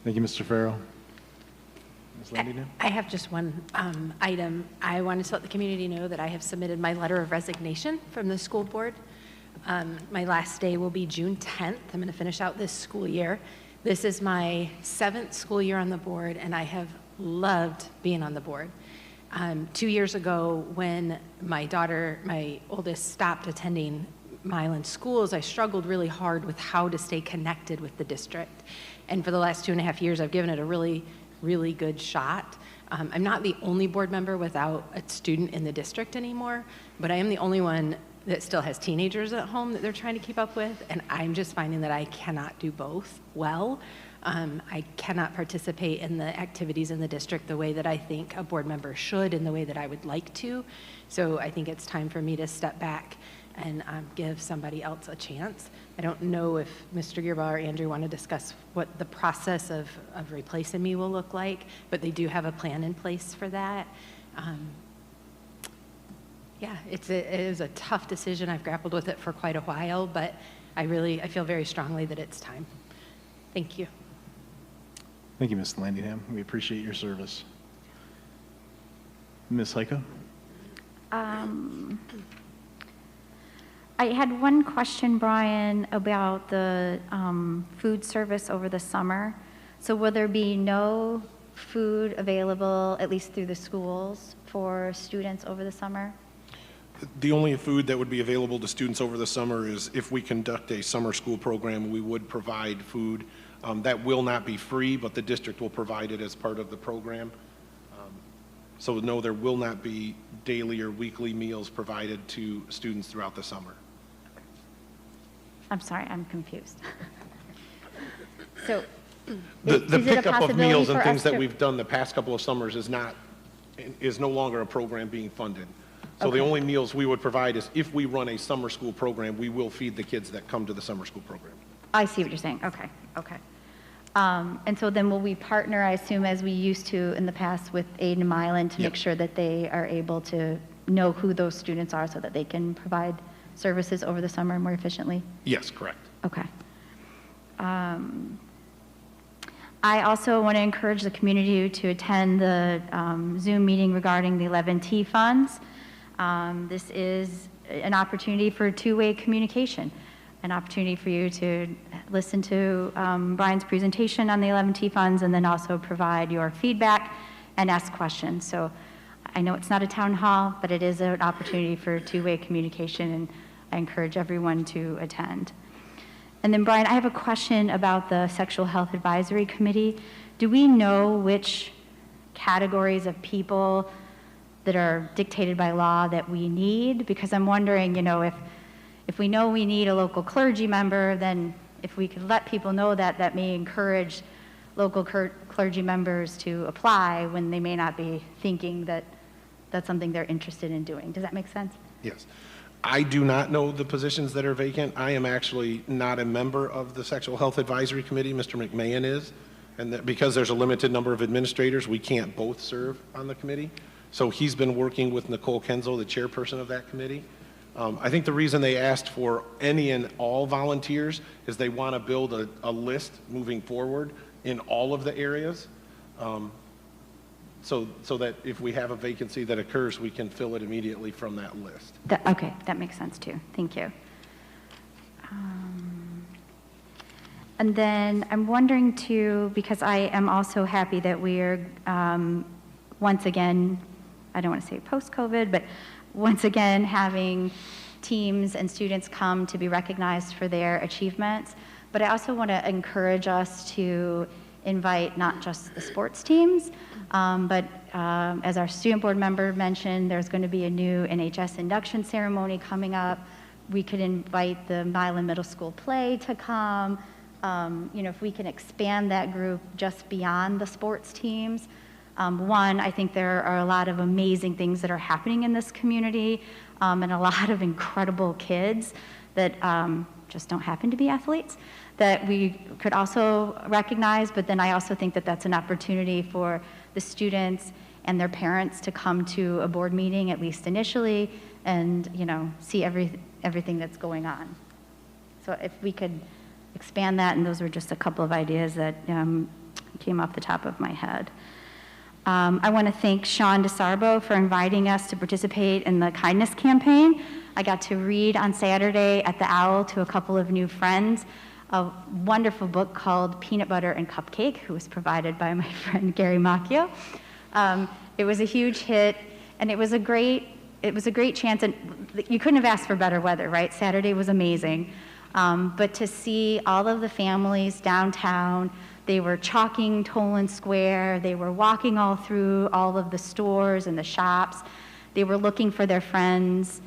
Thank you, Mr. Farrell. Ms. Landino? I have just one item. I wanted to let the community know that I have submitted my letter of resignation from the school board. My last day will be June 10th. I'm going to finish out this school year. This is my 7th school year on the board, and I have loved being on the board. 2 years ago, when my daughter, my oldest, stopped attending Milan schools, I struggled really hard with how to stay connected with the district. And for the last 2.5 years, I've given it a really, really good shot. I'm not the only board member without a student in the district anymore, but I am the only one that still has teenagers at home that they're trying to keep up with, and I'm just finding that I cannot do both well. I cannot participate in the activities in the district the way that I think a board member should and the way that I would like to. So I think it's time for me to step back and give somebody else a chance. I don't know if Mr. Gearbaugh or Andrew want to discuss what the process of replacing me will look like, but they do have a plan in place for that. Yeah, it is a tough decision. I've grappled with it for quite a while, but I feel very strongly that it's time. Thank you. Thank you, Ms. Landingham. We appreciate your service. Ms. Heiko? I had one question, Brian, about the food service over the summer. So will there be no food available, at least through the schools, for students over the summer? The only food that would be available to students over the summer is if we conduct a summer school program, we would provide food. That will not be free, but the district will provide it as part of the program. So no, there will not be daily or weekly meals provided to students throughout the summer. I'm sorry, I'm confused. So The is it a pickup of possibility meals and for things us that to- we've done the past couple of summers is no longer a program being funded. So the Okay. only meals we would provide is if we run a summer school program, we will feed the kids that come to the summer school program. I see what you're saying. Okay, okay. And so then will we partner, I assume, as we used to in the past with Aid and Milan to make Yep. sure that they are able to know who those students are so that they can provide services over the summer more efficiently? Yes, correct. Okay. I also want to encourage the community to attend the Zoom meeting regarding the 11T funds. This is an opportunity for two-way communication, an opportunity for you to listen to Brian's presentation on the 11T funds and then also provide your feedback and ask questions. So I know it's not a town hall, but it is an opportunity for two-way communication, and I encourage everyone to attend. And then, Brian, I have a question about the Sexual Health Advisory Committee. Do we know which categories of people that are dictated by law that we need? Because I'm wondering, if we know we need a local clergy member, then if we could let people know that, that may encourage local clergy members to apply when they may not be thinking that that's something they're interested in doing. Does that make sense? Yes. I do not know the positions that are vacant. I am actually not a member of the Sexual Health Advisory Committee. Mr. McMahon is. And that because there's a limited number of administrators, we can't both serve on the committee. So he's been working with Nicole Kenzo, the chairperson of that committee. I think the reason they asked for any and all volunteers is they want to build a list moving forward in all of the areas. So that if we have a vacancy that occurs, we can fill it immediately from that list. Okay, that makes sense too. Thank you. And then I'm wondering too, because I am also happy that we're once again, I don't want to say post-COVID, but once again having teams and students come to be recognized for their achievements. But I also want to encourage us to invite not just the sports teams, but as our student board member mentioned, there's going to be a new NHS induction ceremony coming up. We could invite the Milan Middle School play to come. If we can expand that group just beyond the sports teams. One, I think there are a lot of amazing things that are happening in this community, and a lot of incredible kids that just don't happen to be athletes that we could also recognize. But then I also think that that's an opportunity for the students and their parents to come to a board meeting, at least initially, and see everything that's going on. So if we could expand that, and those were just a couple of ideas that came off the top of my head. I want to thank Sean DeSarbo for inviting us to participate in the kindness campaign. I got to read on Saturday at the Owl to a couple of new friends a wonderful book called Peanut Butter and Cupcake, who was provided by my friend Gary Macchio. It was a huge hit, and it was a great chance, and you couldn't have asked for better weather, right? Saturday was amazing. But to see all of the families downtown, they were chalking Toland Square, they were walking all through all of the stores and the shops, they were looking for their friends'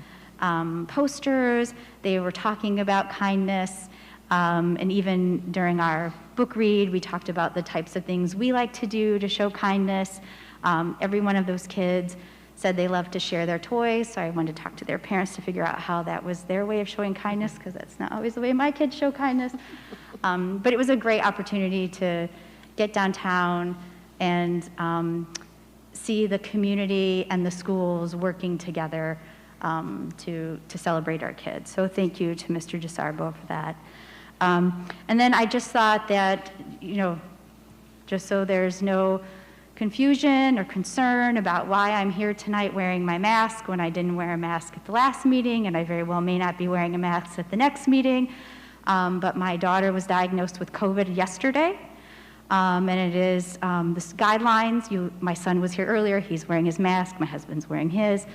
posters, they were talking about kindness. And even during our book read, we talked about the types of things we like to do to show kindness. Every one of those kids said they loved to share their toys, so I wanted to talk to their parents to figure out how that was their way of showing kindness, because that's not always the way my kids show kindness. But it was a great opportunity to get downtown and see the community and the schools working together to celebrate our kids. So thank you to Mr. DeSarbo for that. And then I just thought that, just so there's no confusion or concern about why I'm here tonight wearing my mask when I didn't wear a mask at the last meeting, and I very well may not be wearing a mask at the next meeting. But my daughter was diagnosed with COVID yesterday, and it is the guidelines. My son was here earlier. He's wearing his mask. My husband's wearing his.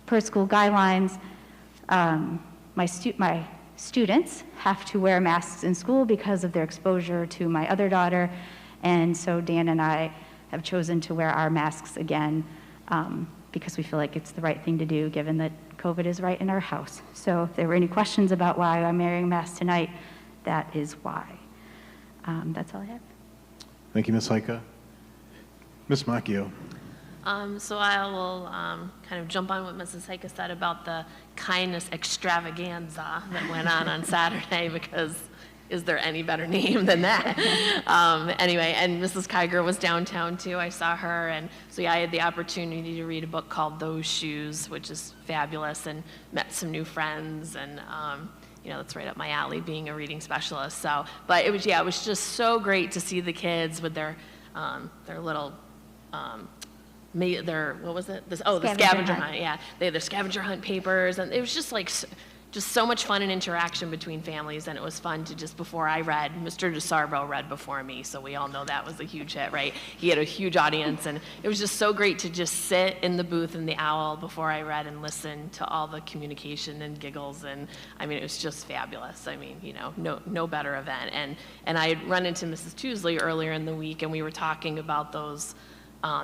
Per school guidelines, my students have to wear masks in school because of their exposure to my other daughter, and so Dan and I have chosen to wear our masks again because we feel like it's the right thing to do given that COVID is right in our house. So if there were any questions about why I'm wearing a mask tonight, that is why. That's all I have. Thank you, Ms. Heike. Ms. Macchio. So I will kind of jump on what Mrs. Heike said about the kindness extravaganza that went on Saturday, because is there any better name than that? Anyway, and Mrs. Kiger was downtown too. I saw her, and so yeah, I had the opportunity to read a book called Those Shoes, which is fabulous, and met some new friends, and that's right up my alley, being a reading specialist. So, but it was just so great to see the kids with their little. What was it? The scavenger hunt. Yeah, they had their scavenger hunt papers, and it was just like just so much fun and interaction between families, and it was fun to just, before I read, Mr. DeSarbo read before me, so we all know that was a huge hit, right? He had a huge audience, and it was just so great to just sit in the booth in the Owl before I read and listen to all the communication and giggles, and I mean, it was just fabulous. I mean, no better event. And I had run into Mrs. Tuesley earlier in the week, and we were talking about those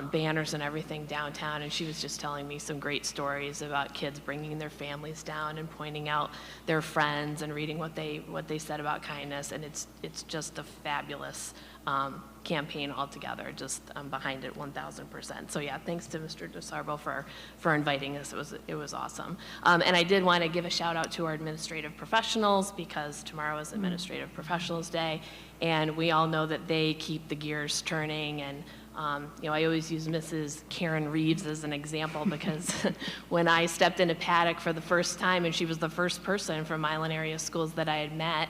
banners and everything downtown, and she was just telling me some great stories about kids bringing their families down and pointing out their friends and reading what they said about kindness, and it's just a fabulous campaign altogether. Just behind it 1,000%. So yeah, thanks to Mr. DeSarbo for inviting us. It was awesome. And I did want to give a shout out to our administrative professionals, because tomorrow is Administrative Professionals Day, and we all know that they keep the gears turning. And I always use Mrs. Karen Reeves as an example, because when I stepped into Paddock for the first time, and she was the first person from Milan area schools that I had met,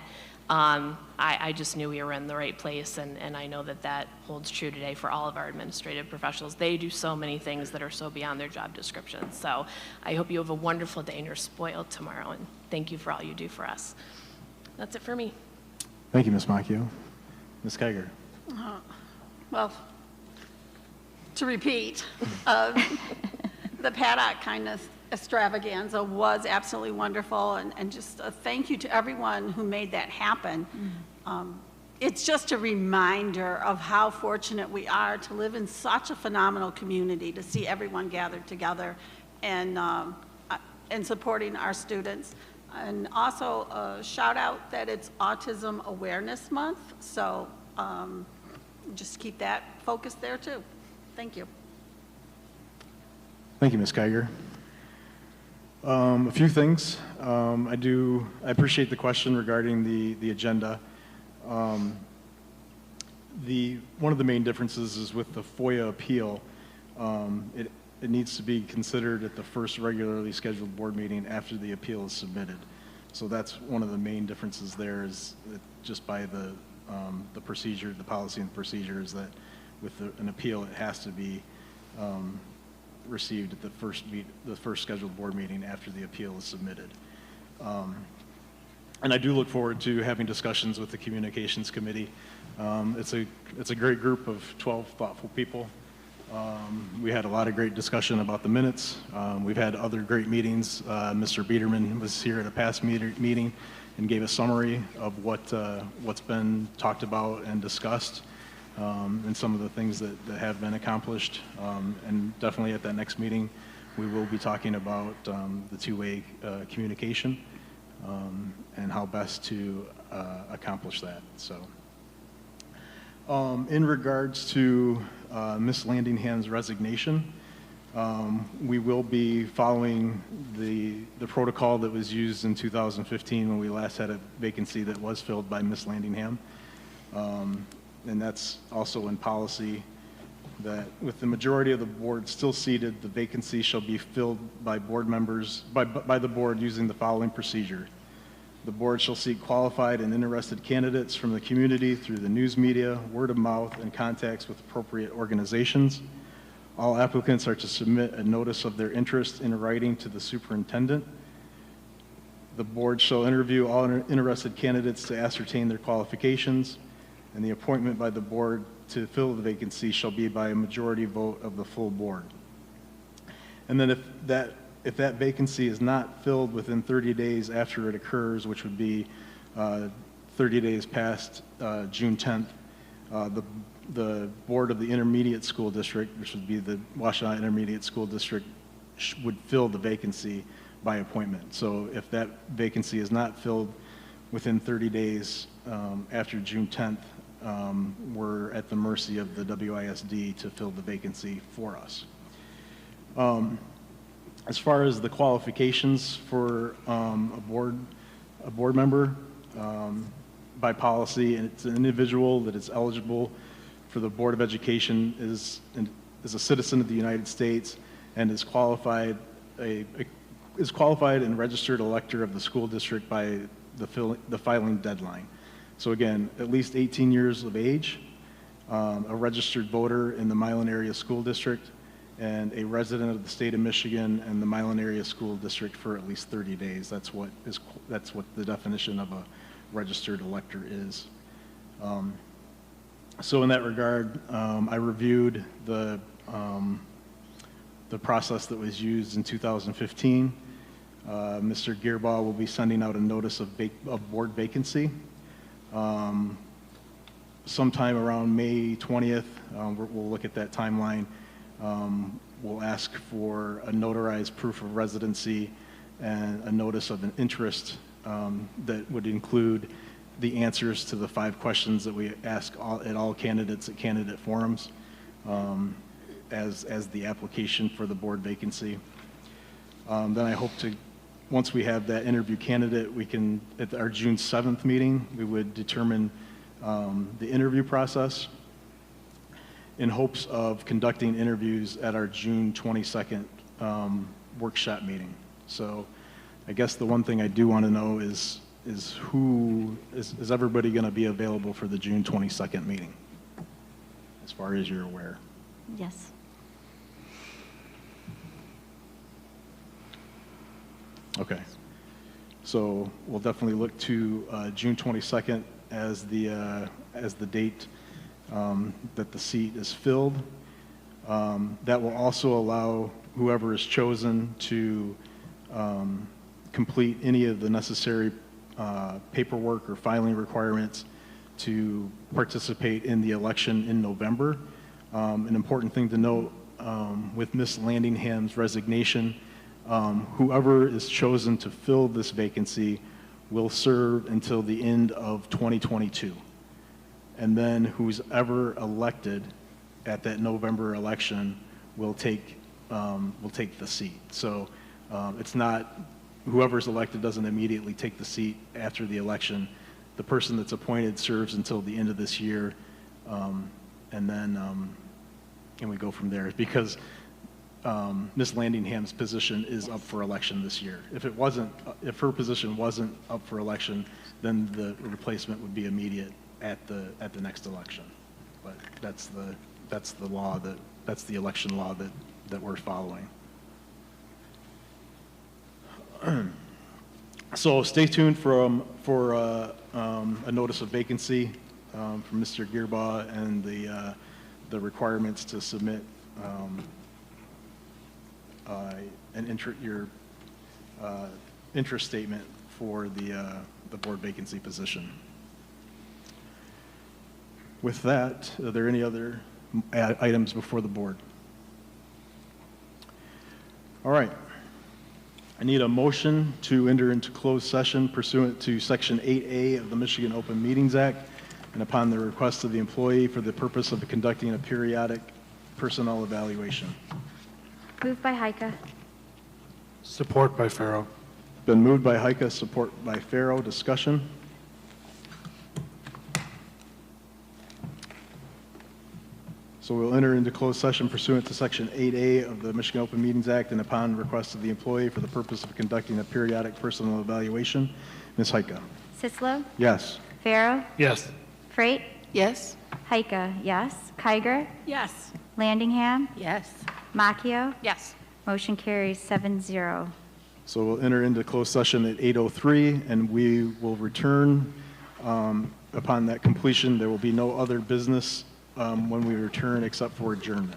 I just knew we were in the right place, and I know that holds true today for all of our administrative professionals. They do so many things that are so beyond their job descriptions. So I hope you have a wonderful day and you're spoiled tomorrow, and thank you for all you do for us. That's it for me. Thank you, Ms. Macchio. Ms. Kiger. Well, to repeat, the Paddock Kindness Extravaganza was absolutely wonderful, and just a thank you to everyone who made that happen. It's just a reminder of how fortunate we are to live in such a phenomenal community, to see everyone gathered together and supporting our students. And also a shout out that it's Autism Awareness Month, so just keep that focus there too. Thank you. Thank you, Ms. Kiger. A few things. I appreciate the question regarding the agenda. One of the main differences is with the FOIA appeal. It needs to be considered at the first regularly scheduled board meeting after the appeal is submitted. So that's one of the main differences there, is that just by the procedure, the policy and procedure, is that with an appeal, it has to be received at the first scheduled board meeting after the appeal is submitted. And I do look forward to having discussions with the Communications Committee. It's a great group of 12 thoughtful people. We had a lot of great discussion about the minutes. We've had other great meetings. Mr. Biederman was here at a past meeting and gave a summary of what's been talked about and discussed, and some of the things that have been accomplished. And definitely at that next meeting, we will be talking about the two-way communication and how best to accomplish that. So, in regards to Ms. Landingham's resignation, we will be following the protocol that was used in 2015 when we last had a vacancy that was filled by Ms. Landingham. And that's also in policy, that with the majority of the board still seated, the vacancy shall be filled by board members, by the board using the following procedure. The board shall seek qualified and interested candidates from the community through the news media, word of mouth, and contacts with appropriate organizations. All applicants are to submit a notice of their interest in writing to the superintendent. The board shall interview all interested candidates to ascertain their qualifications, and the appointment by the board to fill the vacancy shall be by a majority vote of the full board. And then if that vacancy is not filled within 30 days after it occurs, which would be 30 days past June 10th, the board of the intermediate school district, which would be the Washtenaw Intermediate School District, would fill the vacancy by appointment. So if that vacancy is not filled within 30 days after June 10th, we're at the mercy of the WISD to fill the vacancy for us. As far as the qualifications for a board member, by policy, and it's an individual that is eligible for the Board of Education, is a citizen of the United States, and is qualified and registered elector of the school district by the filing deadline. So again, at least 18 years of age, a registered voter in the Milan Area School District, and a resident of the state of Michigan and the Milan Area School District for at least 30 days. That's what the definition of a registered elector is. So in that regard, I reviewed the process that was used in 2015. Mr. Gearbaugh will be sending out a notice of board vacancy sometime around May 20th. We'll look at that timeline. We'll ask for a notarized proof of residency and a notice of an interest that would include the answers to the 5 questions that we ask all candidates at candidate forums as the application for the board vacancy. Then I hope to, once we have that interview candidate, we can, at our June 7th meeting, we would determine the interview process in hopes of conducting interviews at our June 22nd workshop meeting. So I guess the one thing I do want to know is who, is everybody going to be available for the June 22nd meeting, as far as you're aware? Yes. Okay. So we'll definitely look to June 22nd as the date that the seat is filled. That will also allow whoever is chosen to complete any of the necessary paperwork or filing requirements to participate in the election in November. An important thing to note with Ms. Landingham's resignation, whoever is chosen to fill this vacancy will serve until the end of 2022. And then who's ever elected at that November election will take the seat. So it's not, whoever's elected doesn't immediately take the seat after the election. The person that's appointed serves until the end of this year, and then and we go from there, because Ms. Landingham's position is up for election this year. If her position wasn't up for election, then the replacement would be immediate at the next election. But that's the law that's the election law that we're following. So stay tuned for a notice of vacancy from Mr. Gearbaugh and the requirements to submit your interest statement for the board vacancy position. With that, are there any other items before the board? All right. I need a motion to enter into closed session pursuant to Section 8A of the Michigan Open Meetings Act and upon the request of the employee for the purpose of conducting a periodic personnel evaluation. Moved by Heike. Support by Pharaoh. Been moved by Heike, support by Pharaoh. Discussion? So we'll enter into closed session pursuant to Section 8A of the Michigan Open Meetings Act and upon request of the employee for the purpose of conducting a periodic personnel evaluation. Ms. Heike? Sislo. Yes. Pharaoh. Yes. Freight. Yes? Heike, yes. Kiger. Yes. Landingham. Yes. Macchio. Yes. Motion carries 7-0. So we'll enter into closed session at 8:03, and we will return upon that completion. There will be no other business when we return except for adjournment.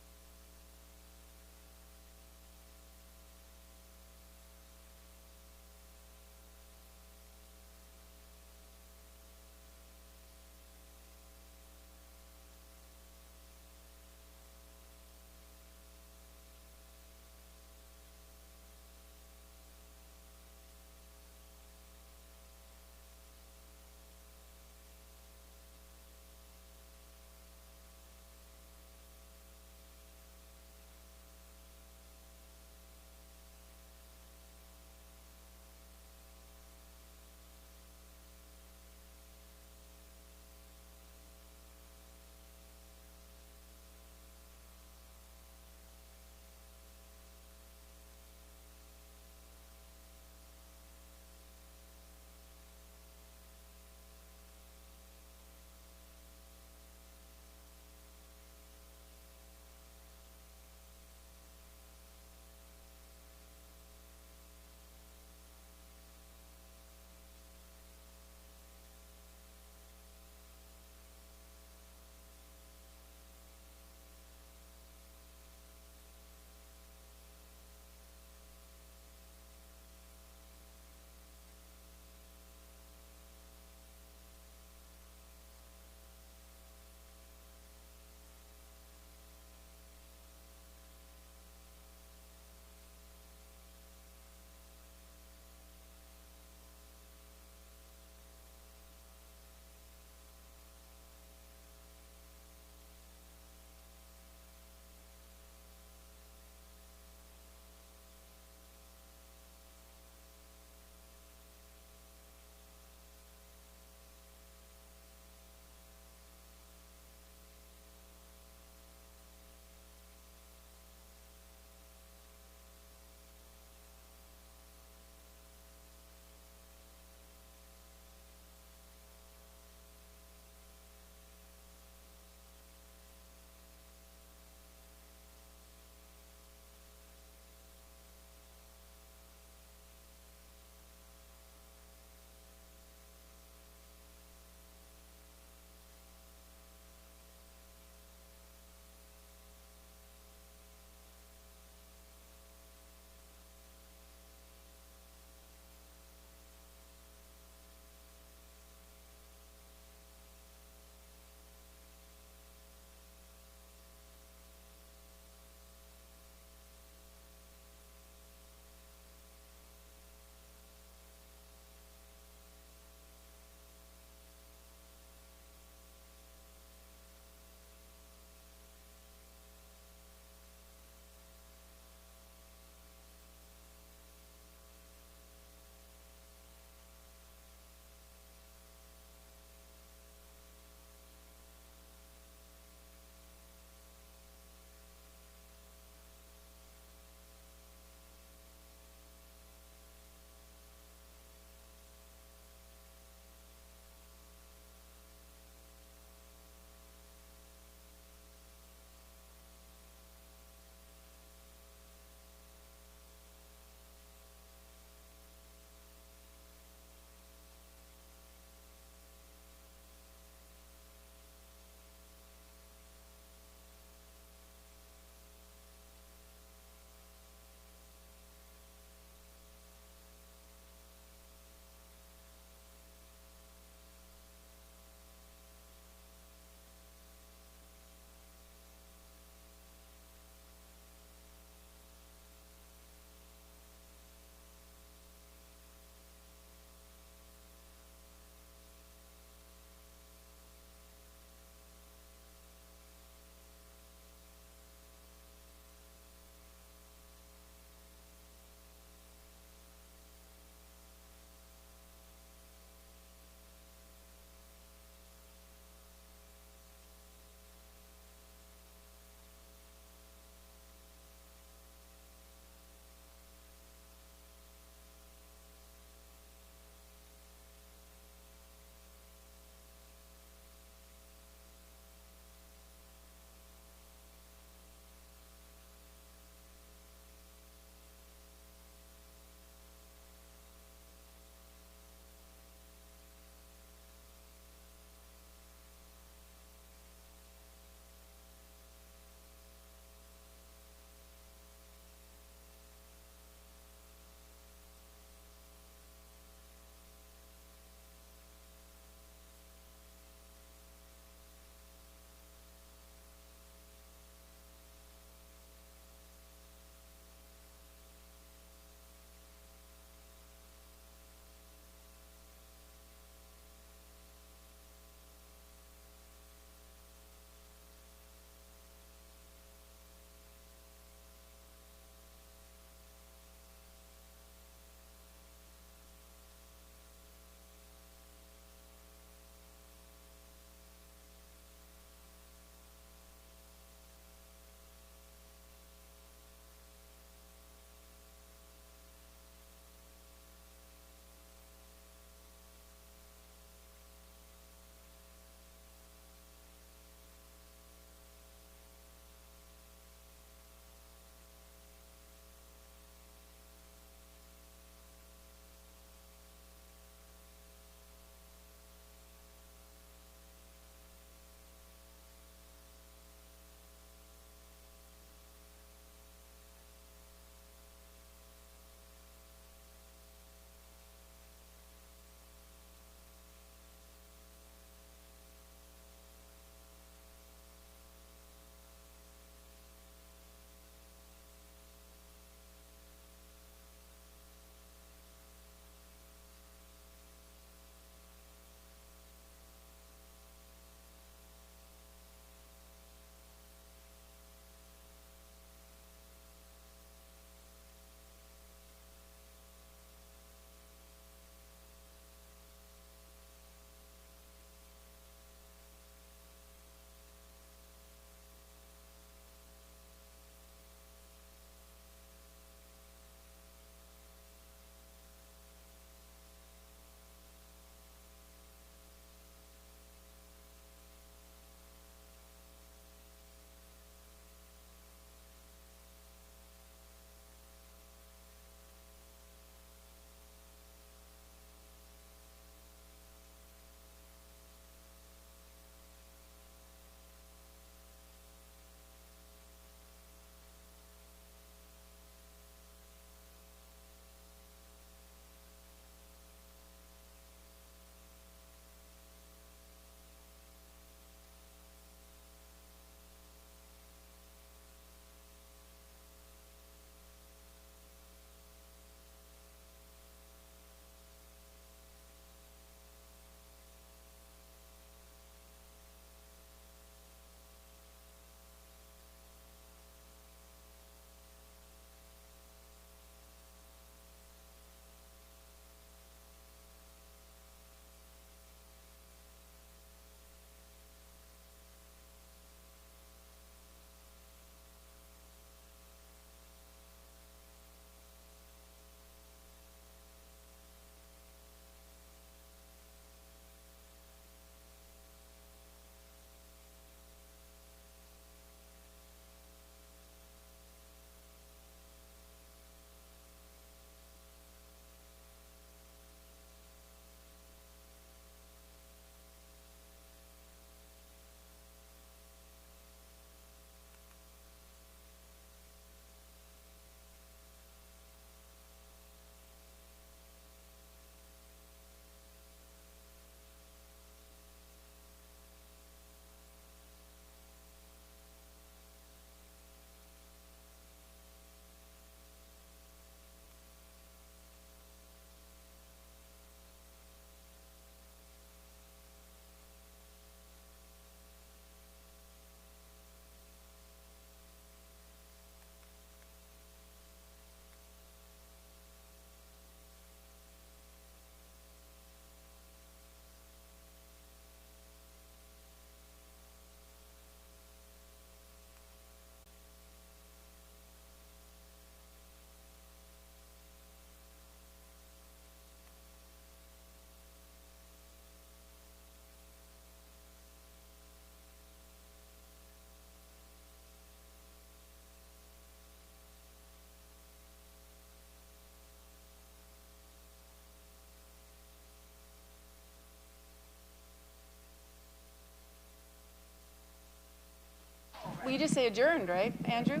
you just say adjourned, right, Andrew?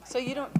So you don't,